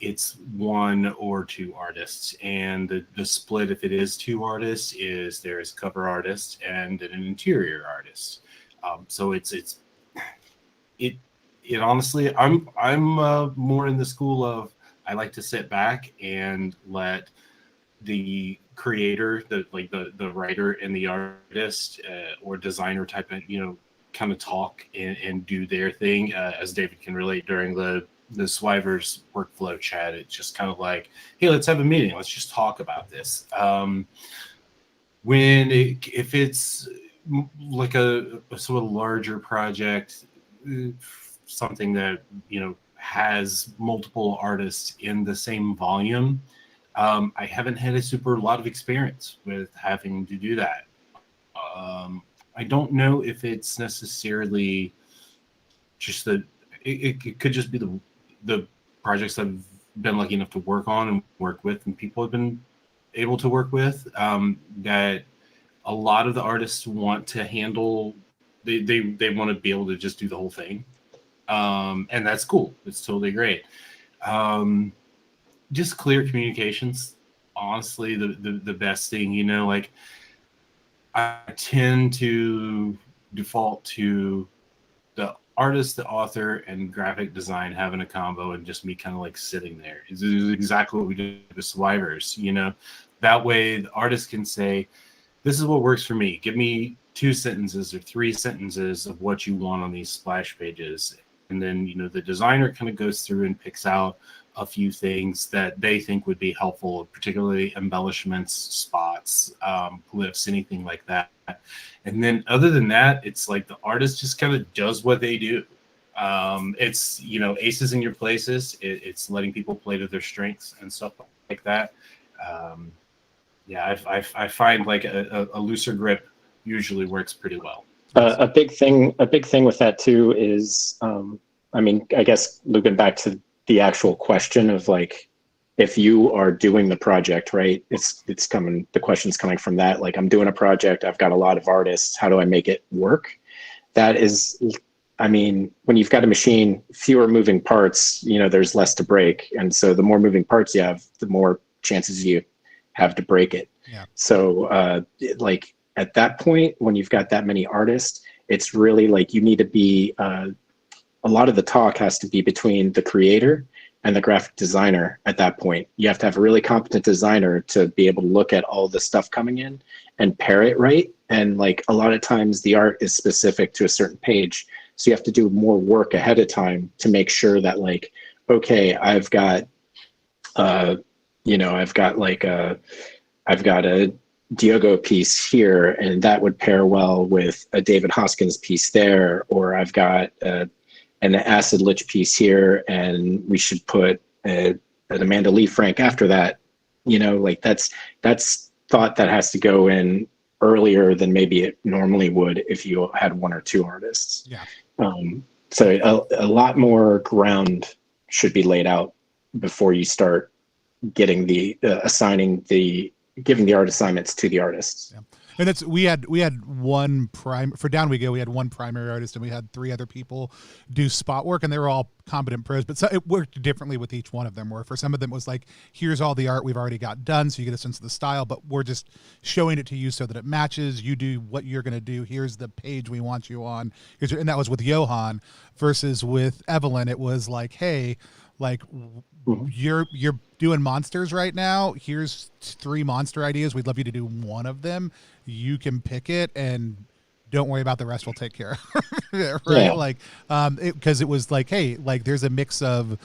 It's one or two artists, and the split, if it is two artists, is there's a cover artist and an interior artist. So it honestly, I'm more in the school of I like to sit back and let the creator, the writer and the artist or designer type of kind of talk and do their thing. As David can relate during the Swivers workflow chat, it's just kind of like, hey, let's have a meeting. Let's just talk about this. If it's like a sort of larger project, something that has multiple artists in the same volume, I haven't had a super lot of experience with having to do that. I don't know if it's necessarily just it could just be the projects I've been lucky enough to work on and work with, and people have been able to work with, that a lot of the artists want to handle, they want to be able to just do the whole thing. And that's cool. It's totally great. Just clear communications, honestly, the best thing, like I tend to default to the artist, the author, and graphic design having a combo and just me kind of like sitting there. It's exactly what we did with Swivers, that way the artist can say, this is what works for me. Give me 2 sentences or 3 sentences of what you want on these splash pages. And then, the designer kind of goes through and picks out a few things that they think would be helpful, particularly embellishments, spots, glyphs, anything like that. And then other than that, it's like the artist just kind of does what they do. It's, aces in your places. It's letting people play to their strengths and stuff like that. I find like a looser grip usually works pretty well. A big thing with that too is, I guess looping back to the actual question of like, if you are doing the project, right? The question's coming from that. Like, I'm doing a project, I've got a lot of artists. How do I make it work? That is, when you've got a machine, fewer moving parts, there's less to break. And so the more moving parts you have, the more chances you have to break it. Yeah. So like at that point, when you've got that many artists, it's really like you need to be, a lot of the talk has to be between the creator and the graphic designer at that point. You have to have a really competent designer to be able to look at all the stuff coming in and pair it right. And like a lot of times the art is specific to a certain page. So you have to do more work ahead of time to make sure that like, okay, I've got a Diogo piece here, and that would pair well with a David Hoskins piece there, or I've got an Acid Lich piece here, and we should put an Amanda Lee Frank after that. Like that's thought that has to go in earlier than maybe it normally would if you had 1 or 2 artists. Yeah. So a lot more ground should be laid out before you start getting giving the art assignments to the artists. Yeah. And it's we had one for Down We Go. We had one primary artist, and we had 3 other people do spot work, and they were all competent pros. But it worked differently with each one of them. Where for some of them it was like, here's all the art we've already got done, so you get a sense of the style. But we're just showing it to you so that it matches. You do what you're going to do. Here's the page we want you on. And that was with Johan. Versus with Evelyn, it was like, hey, like you're doing monsters right now. Here's 3 monster ideas. We'd love you to do one of them. You can pick it, and don't worry about the rest. We'll take care of it, right? Yeah. Like, because it was like, hey, like there's a mix of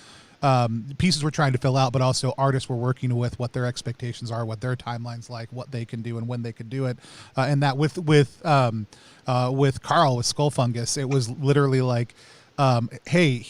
pieces we're trying to fill out, but also artists we're working with, what their expectations are, what their timeline's like, what they can do, and when they can do it. And that with Carl with Skull Fungus, it was literally like, hey,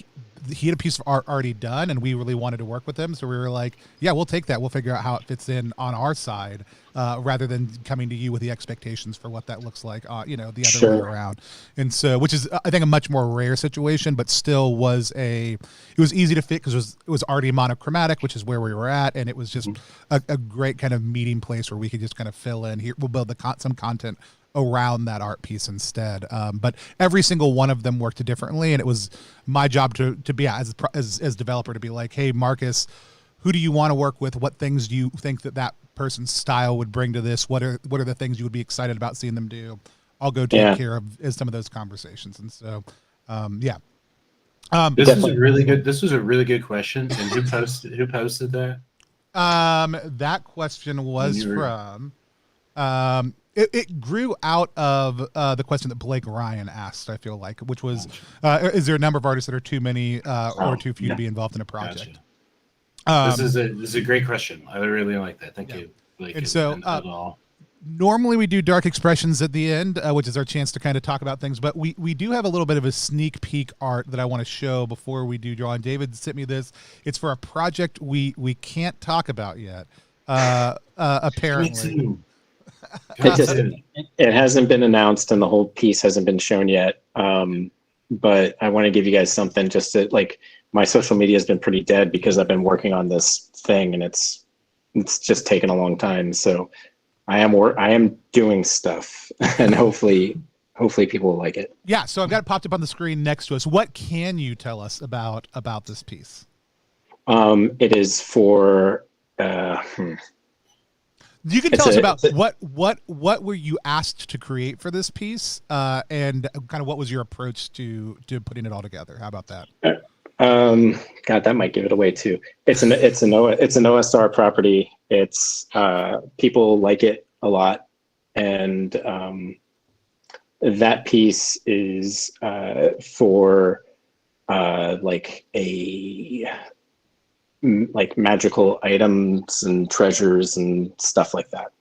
he had a piece of art already done, and we really wanted to work with him. So we were like, yeah, we'll take that. We'll figure out how it fits in on our side, rather than coming to you with the expectations for what that looks like, the other way around. And so, which is, I think, a much more rare situation, but still it was easy to fit because it was already monochromatic, which is where we were at. And it was just a great kind of meeting place where we could just kind of fill in here. We'll build some content around that art piece instead. But every single one of them worked differently, and it was my job to be as developer to be like, hey, Marcus, who do you want to work with? What things do you think that person's style would bring to this? What are the things you would be excited about seeing them do? I'll go take care of some of those conversations. And so, this was a really good question. And who posted that? That question was from, it grew out of the question that Blake Ryan asked, I feel like, which was, is there a number of artists that are too many or too few to be involved in a project? Gotcha. This is a great question. I really like that. Thank you, Blake. And so normally we do dark expressions at the end, which is our chance to kind of talk about things. But we do have a little bit of a sneak peek art that I want to show before we do draw. And David sent me this. It's for a project we can't talk about yet, apparently. It hasn't been announced, and the whole piece hasn't been shown yet. But I want to give you guys something just to, like, my social media has been pretty dead because I've been working on this thing, and it's just taken a long time. So I am doing stuff, and hopefully people will like it. Yeah. So I've got it popped up on the screen next to us. What can you tell us about this piece? It is for, you can tell us about what were you asked to create for this piece, and kind of what was your approach to putting it all together? How about that? God, that might give it away too. It's an OSR property. It's people like it a lot, and that piece is for like magical items and treasures and stuff like that.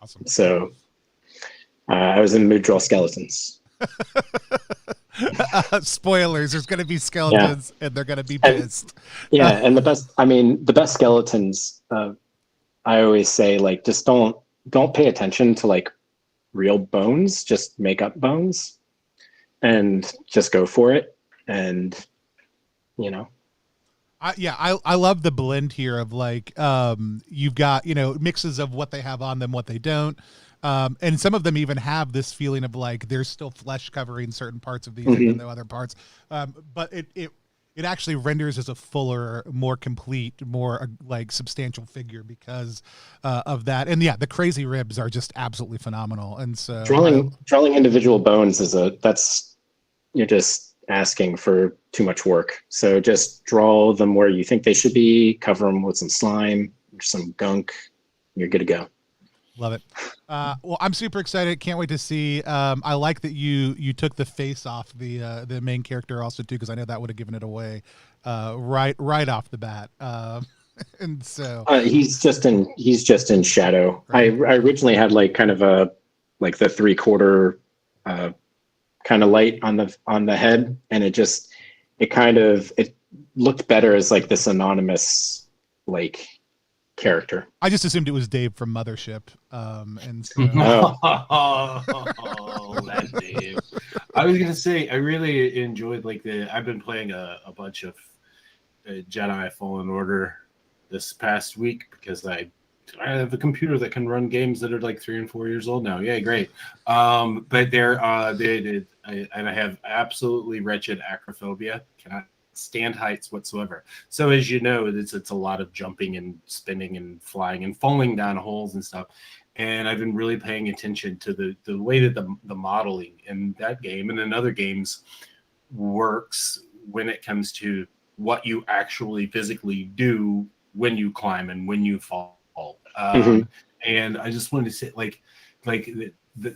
Awesome. So I was in the mood to draw skeletons. Spoilers, there's going to be skeletons, and they're going to be pissed. And the best skeletons, I always say, like, just don't pay attention to like real bones, just make up bones and just go for it. And I love the blend here of like, you've got, mixes of what they have on them, what they don't. And some of them even have this feeling of like there's still flesh covering certain parts of these, even though other parts. But it actually renders as a fuller, more complete, more like substantial figure because of that. And the crazy ribs are just absolutely phenomenal. And so drawing individual bones you're just asking for too much work. So just draw them where you think they should be, cover them with some slime or some gunk, you're good to go. Love it. Well, I'm super excited. Can't wait to see. I like that you took the face off the main character also too, because I know that would have given it away right off the bat. And so he's just in shadow. Right. I originally had like kind of the 3/4 kind of light on the head, and it looked better as like this anonymous like character. I just assumed it was Dave from Mothership, and so that Dave. I was gonna say I really enjoyed I've been playing a bunch of Jedi Fallen Order this past week because I I have a computer that can run games that are like 3 and 4 years old now. Yeah, great. But I have absolutely wretched acrophobia. Cannot stand heights whatsoever. So as you know, it's a lot of jumping and spinning and flying and falling down holes and stuff. And I've been really paying attention to the way that the modeling in that game and in other games works when it comes to what you actually physically do when you climb and when you fall. And I just wanted to say, like the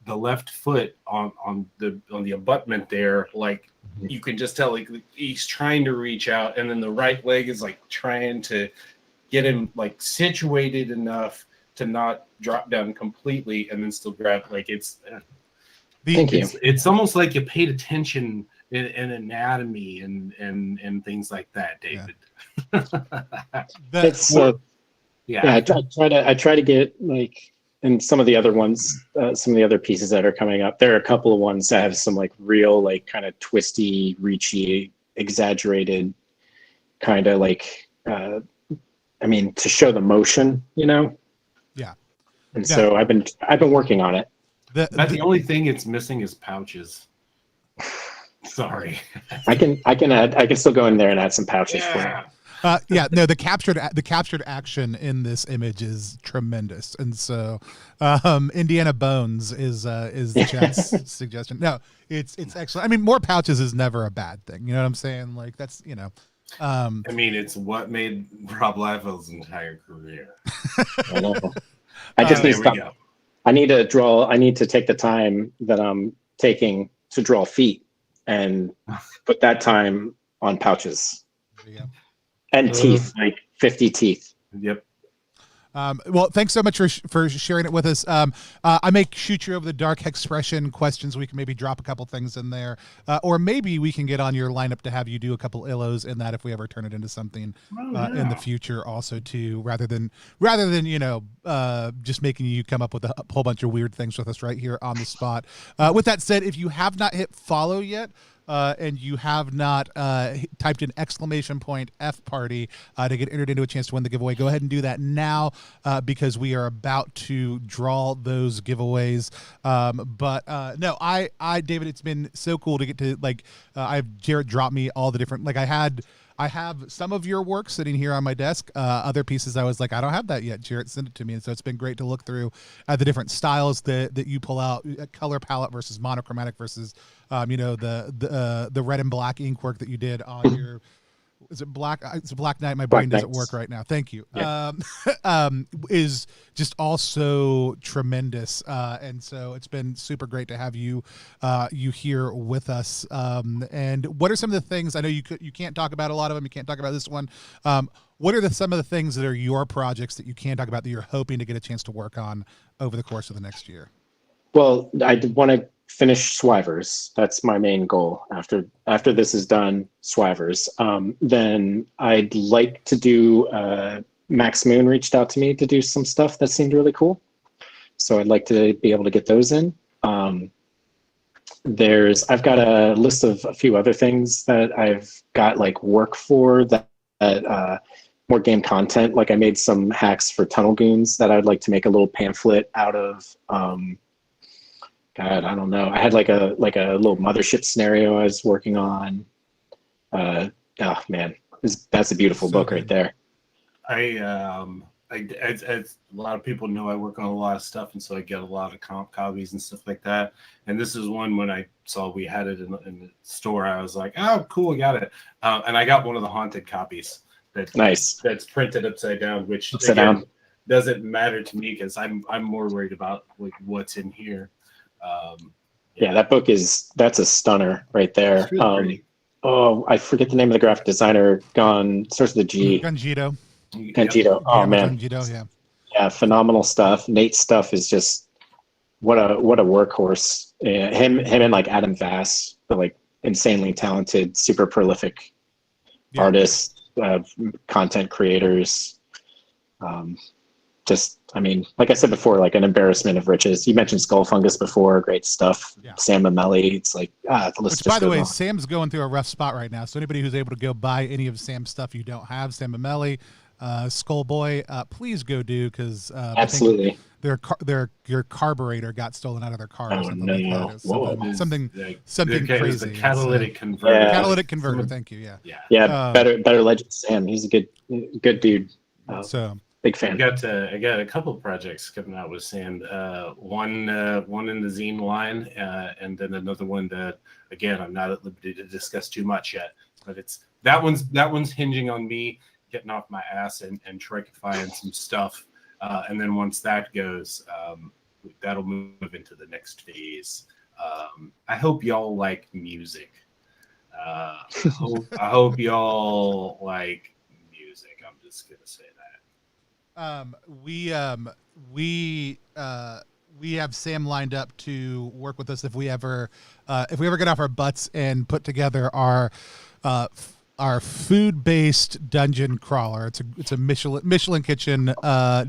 left foot on the abutment there, like you can just tell, like he's trying to reach out, and then the right leg is like trying to get him like situated enough to not drop down completely, and then still grab. Like it's it's almost like you paid attention in anatomy and things like that, David. Yeah. I try to get like in some of the other ones, some of the other pieces that are coming up. There are a couple of ones that have some like real like kind of twisty, reachy, exaggerated kind of like to show the motion, you know. Yeah. And so I've been working on it. The only thing it's missing is pouches. Sorry. I can still go in there and add some pouches for you. The captured action in this image is tremendous, and so Indiana Bones is Chad's suggestion. No, it's excellent. I mean, more pouches is never a bad thing. You know what I'm saying? Like that's I mean, it's what made Rob Liefeld's entire career. I know. I just need to. I need to take the time that I'm taking to draw feet and put that time on pouches. There you go. And teeth, like 50 teeth. Yep. Well, thanks so much for sharing it with us. I may shoot you over the dark expression questions. We can maybe drop a couple things in there, or maybe we can get on your lineup to have you do a couple illos in that if we ever turn it into something in the future, also too, rather than just making you come up with a whole bunch of weird things with us right here on the spot. With that said, if you have not hit follow yet, and you have not typed in ¡FParty to get entered into a chance to win the giveaway, go ahead and do that now because we are about to draw those giveaways. No, David, it's been so cool to get to I have Jarrett drop me all the different I have some of your work sitting here on my desk. Other pieces I was like, I don't have that yet. Jarrett sent it to me. And so it's been great to look through the different styles that you pull out, color palette versus monochromatic versus, the red and black ink work that you did on your, is it black? It's Black Knight. My brain doesn't work right now. Thank you. Yeah. Is just also tremendous. And so it's been super great to have you here with us. And what are some of the things, I know you can't talk about a lot of them. You can't talk about this one. What are some of the things that are your projects that you can talk about that you're hoping to get a chance to work on over the course of the next year? Well, I want to finish Swivers. That's my main goal. After this is done, Swivers. Then I'd like to do. Max Moon reached out to me to do some stuff that seemed really cool, so I'd like to be able to get those in. I've got a list of a few other things that I've got work for that more game content. Like I made some hacks for Tunnel Goons that I'd like to make a little pamphlet out of. God, I don't know. I had like a little mothership scenario I was working on. Oh man, that's a beautiful book right there. As a lot of people know, I work on a lot of stuff, and so I get a lot of comp copies and stuff like that. And this is one when I saw we had it in the store, I was like, "Oh, cool, I got it!" And I got one of the haunted copies. That's printed upside down, which doesn't matter to me because I'm more worried about what's in here. That book that's a stunner right there. Really oh, I forget the name of the graphic designer. Starts with a G. Gangito. Oh man. Gangito, yeah, phenomenal stuff. Nate's stuff is just what a workhorse. Him and Adam Vass, the insanely talented, super prolific artists, content creators. Like I said before, an embarrassment of riches. You mentioned Skull Fungus before, great stuff. Yeah. Sam Mamelli, it's the list. Which, by the way, on. Sam's going through a rough spot right now. So anybody who's able to go buy any of Sam's stuff you don't have, Sam Mamelli, Skullboy, please go do, because Absolutely. your carburetor got stolen out of their car or Oh, something no. like that. It was Whoa. something Like, something okay, it was crazy. the catalytic converter. Yeah. Catalytic converter. Someone- Thank you. Yeah. Yeah. Yeah, better legend Sam. He's a good dude. So Big I fan. got a couple projects coming out with Sam. One in the zine line, and then another one that, again, I'm not at liberty to discuss too much yet. But it's that one's hinging on me getting off my ass and tricifying some stuff. And then once that goes, that'll move into the next phase. I hope y'all like music. I hope y'all like music. I'm just gonna say that. We have Sam lined up to work with us if we ever get off our butts and put together our food-based dungeon crawler. It's a Michelin kitchen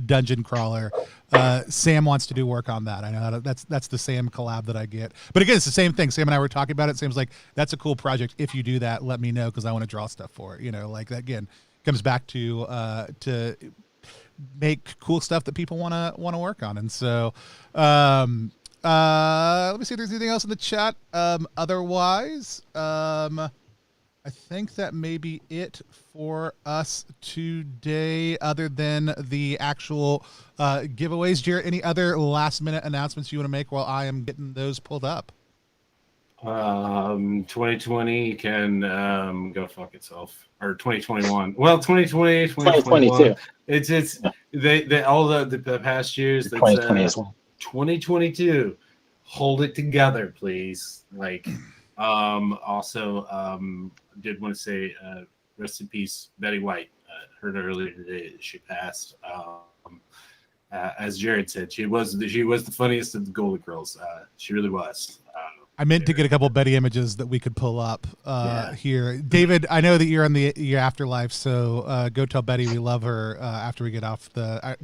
dungeon crawler. Sam wants to do work on that. I know that's the Sam collab that I get. But again, it's the same thing. Sam and I were talking about it. Sam's like, that's a cool project. If you do that, let me know, because I want to draw stuff for it. You know, like that again comes back to make cool stuff that people want to work on. And so let me see if there's anything else in the chat. Otherwise, I think that may be it for us today, other than the actual giveaways. Jarrett, any other last minute announcements you want to make while I am getting those pulled up? 2020 can go fuck itself, or 2021. Well, 2020, 2022. It's they all the past years. 2020 as well. 2022. Hold it together, please. Like, also, did want to say rest in peace, Betty White. Heard earlier today that she passed. As Jared said, she was the funniest of the Golden Girls. She really was. I meant to get a couple Betty images that we could pull up here. David, I know that you're on your afterlife, so go tell Betty we love her after we get off the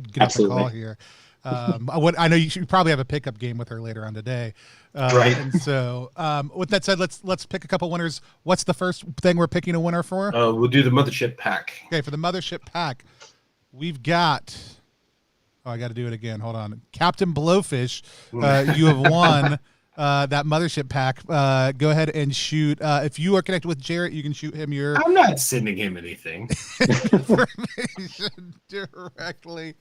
call here. I know you probably have a pickup game with her later on today. Right. And so, with that said, let's pick a couple winners. What's the first thing we're picking a winner for? We'll do the Mothership Pack. Okay, for the Mothership Pack, we've got. Oh, I got to do it again. Hold on, Captain Blowfish. You have won. That Mothership Pack. Go ahead and shoot. If you are connected with Jarrett, you can shoot him your I'm not sending him anything. information directly.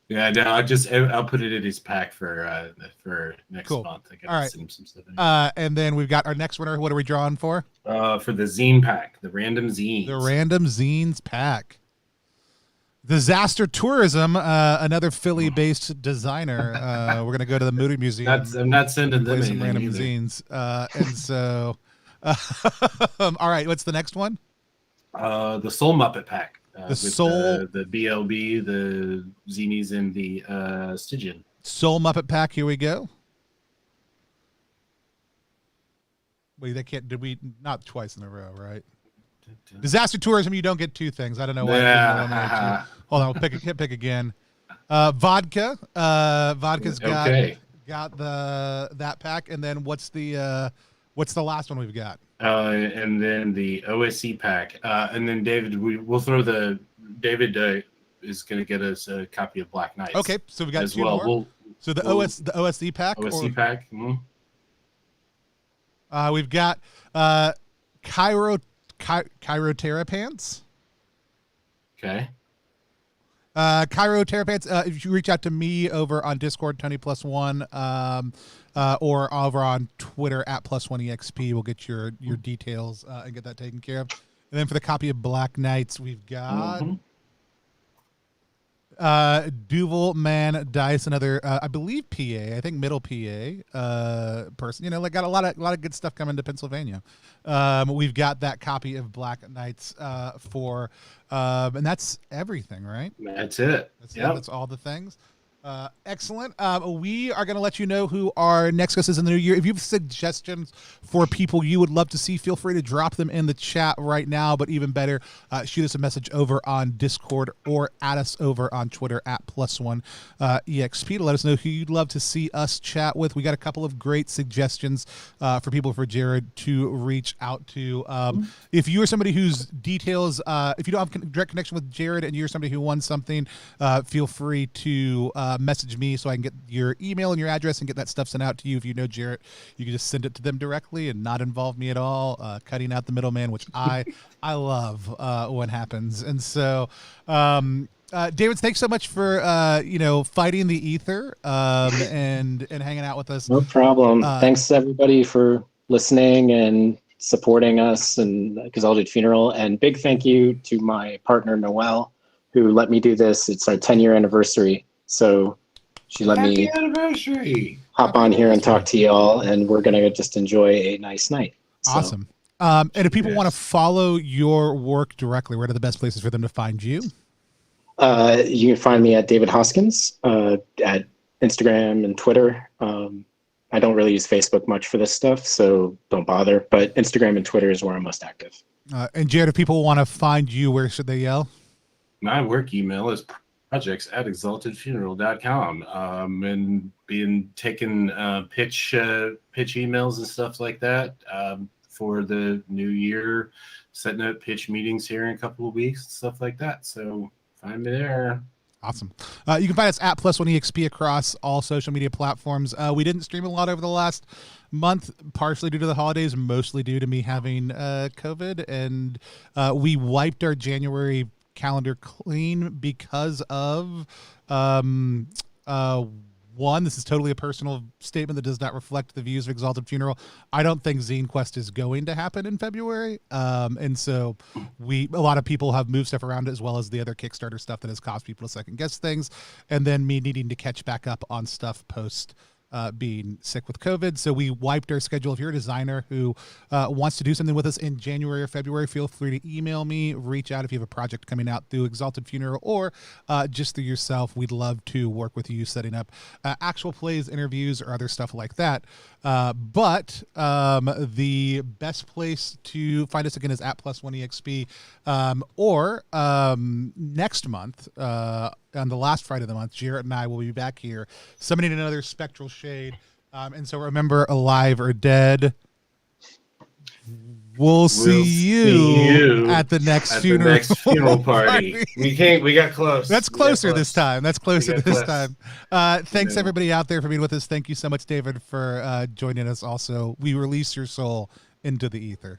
Yeah, no, I'll put it in his pack for next month. I gotta send him some stuff. And then we've got our next winner. What are we drawing for? For the zine pack, the random zines. The random zines pack. Disaster Tourism, another Philly-based designer. We're gonna go to the Moody Museum. I'm not sending them some random either. zines. And so, all right. What's the next one? The Soul Muppet pack. The Soul, the BLB, the zinies, and the Stygian. Soul Muppet pack. Here we go. Wait, they can't. Did we not twice in a row, right? Disaster Tourism, you don't get two things. I don't know why. Yeah. Hold on, we'll pick again. Vodka. Vodka's got that pack, and then what's the last one we've got? And then the OSC pack, and then David. We'll throw David is going to get us a copy of Black Knights. Okay, so we got as two well. more. So the OSC pack. OSC pack. Mm-hmm. We've got Chirotherapants. Okay. Chirotherapants. If you reach out to me over on Discord, Tony +1, or over on Twitter at +1exp, we'll get your details and get that taken care of. And then for the copy of Black Knights, we've got Duval Man Dice, another I believe PA, I think middle PA person. You know, like got a lot of good stuff coming to Pennsylvania. We've got that copy of Black Knights and that's everything, right? That's it. That's all the things. Excellent. We are going to let you know who our next guest is in the new year. If you have suggestions for people you would love to see, feel free to drop them in the chat right now. But even better, shoot us a message over on Discord or add us over on Twitter at +1EXP to let us know who you'd love to see us chat with. We got a couple of great suggestions for people for Jared to reach out to. If you are somebody whose details, if you don't have direct connection with Jared and you're somebody who won something, feel free to message me so I can get your email and your address and get that stuff sent out to you. If you know Jarrett, you can just send it to them directly and not involve me at all, cutting out the middleman, which I love when happens. And so, David, thanks so much for fighting the ether and hanging out with us. No problem. Thanks everybody for listening and supporting us and Exalted Funeral. And big thank you to my partner Noelle, who let me do this. It's our 10-year anniversary. So she let me hop on here and talk to you all, and we're going to just enjoy a nice night. So, awesome. And if people want to follow your work directly, where are the best places for them to find you? You can find me at David Hoskins at Instagram and Twitter. I don't really use Facebook much for this stuff, so don't bother. But Instagram and Twitter is where I'm most active. And Jared, if people want to find you, where should they yell? My work email is projects@exaltedfuneral.com, and being taking pitch emails and stuff like that for the new year, setting up pitch meetings here in a couple of weeks, stuff like that. So find me there. Awesome. You can find us at +1EXP across all social media platforms. We didn't stream a lot over the last month, partially due to the holidays, mostly due to me having COVID, and we wiped our January calendar clean because of one, this is totally a personal statement that does not reflect the views of Exalted Funeral. I don't think Zine Quest is going to happen in February, and so a lot of people have moved stuff around, as well as the other Kickstarter stuff that has caused people to second guess things, and then me needing to catch back up on stuff post being sick with COVID. So we wiped our schedule. If you're a designer who wants to do something with us in January or February, feel free to email me, reach out if you have a project coming out through Exalted Funeral or just through yourself. We'd love to work with you setting up actual plays, interviews, or other stuff like that. But the best place to find us again is at +1EXP, or next month, on the last Friday of the month, Jarrett and I will be back here summoning another spectral shade. And so remember, alive or dead, we'll see you at the next funeral party. We got close. That's closer this time. Thanks everybody out there for being with us. Thank you so much, David, for joining us. Also, we release your soul into the ether.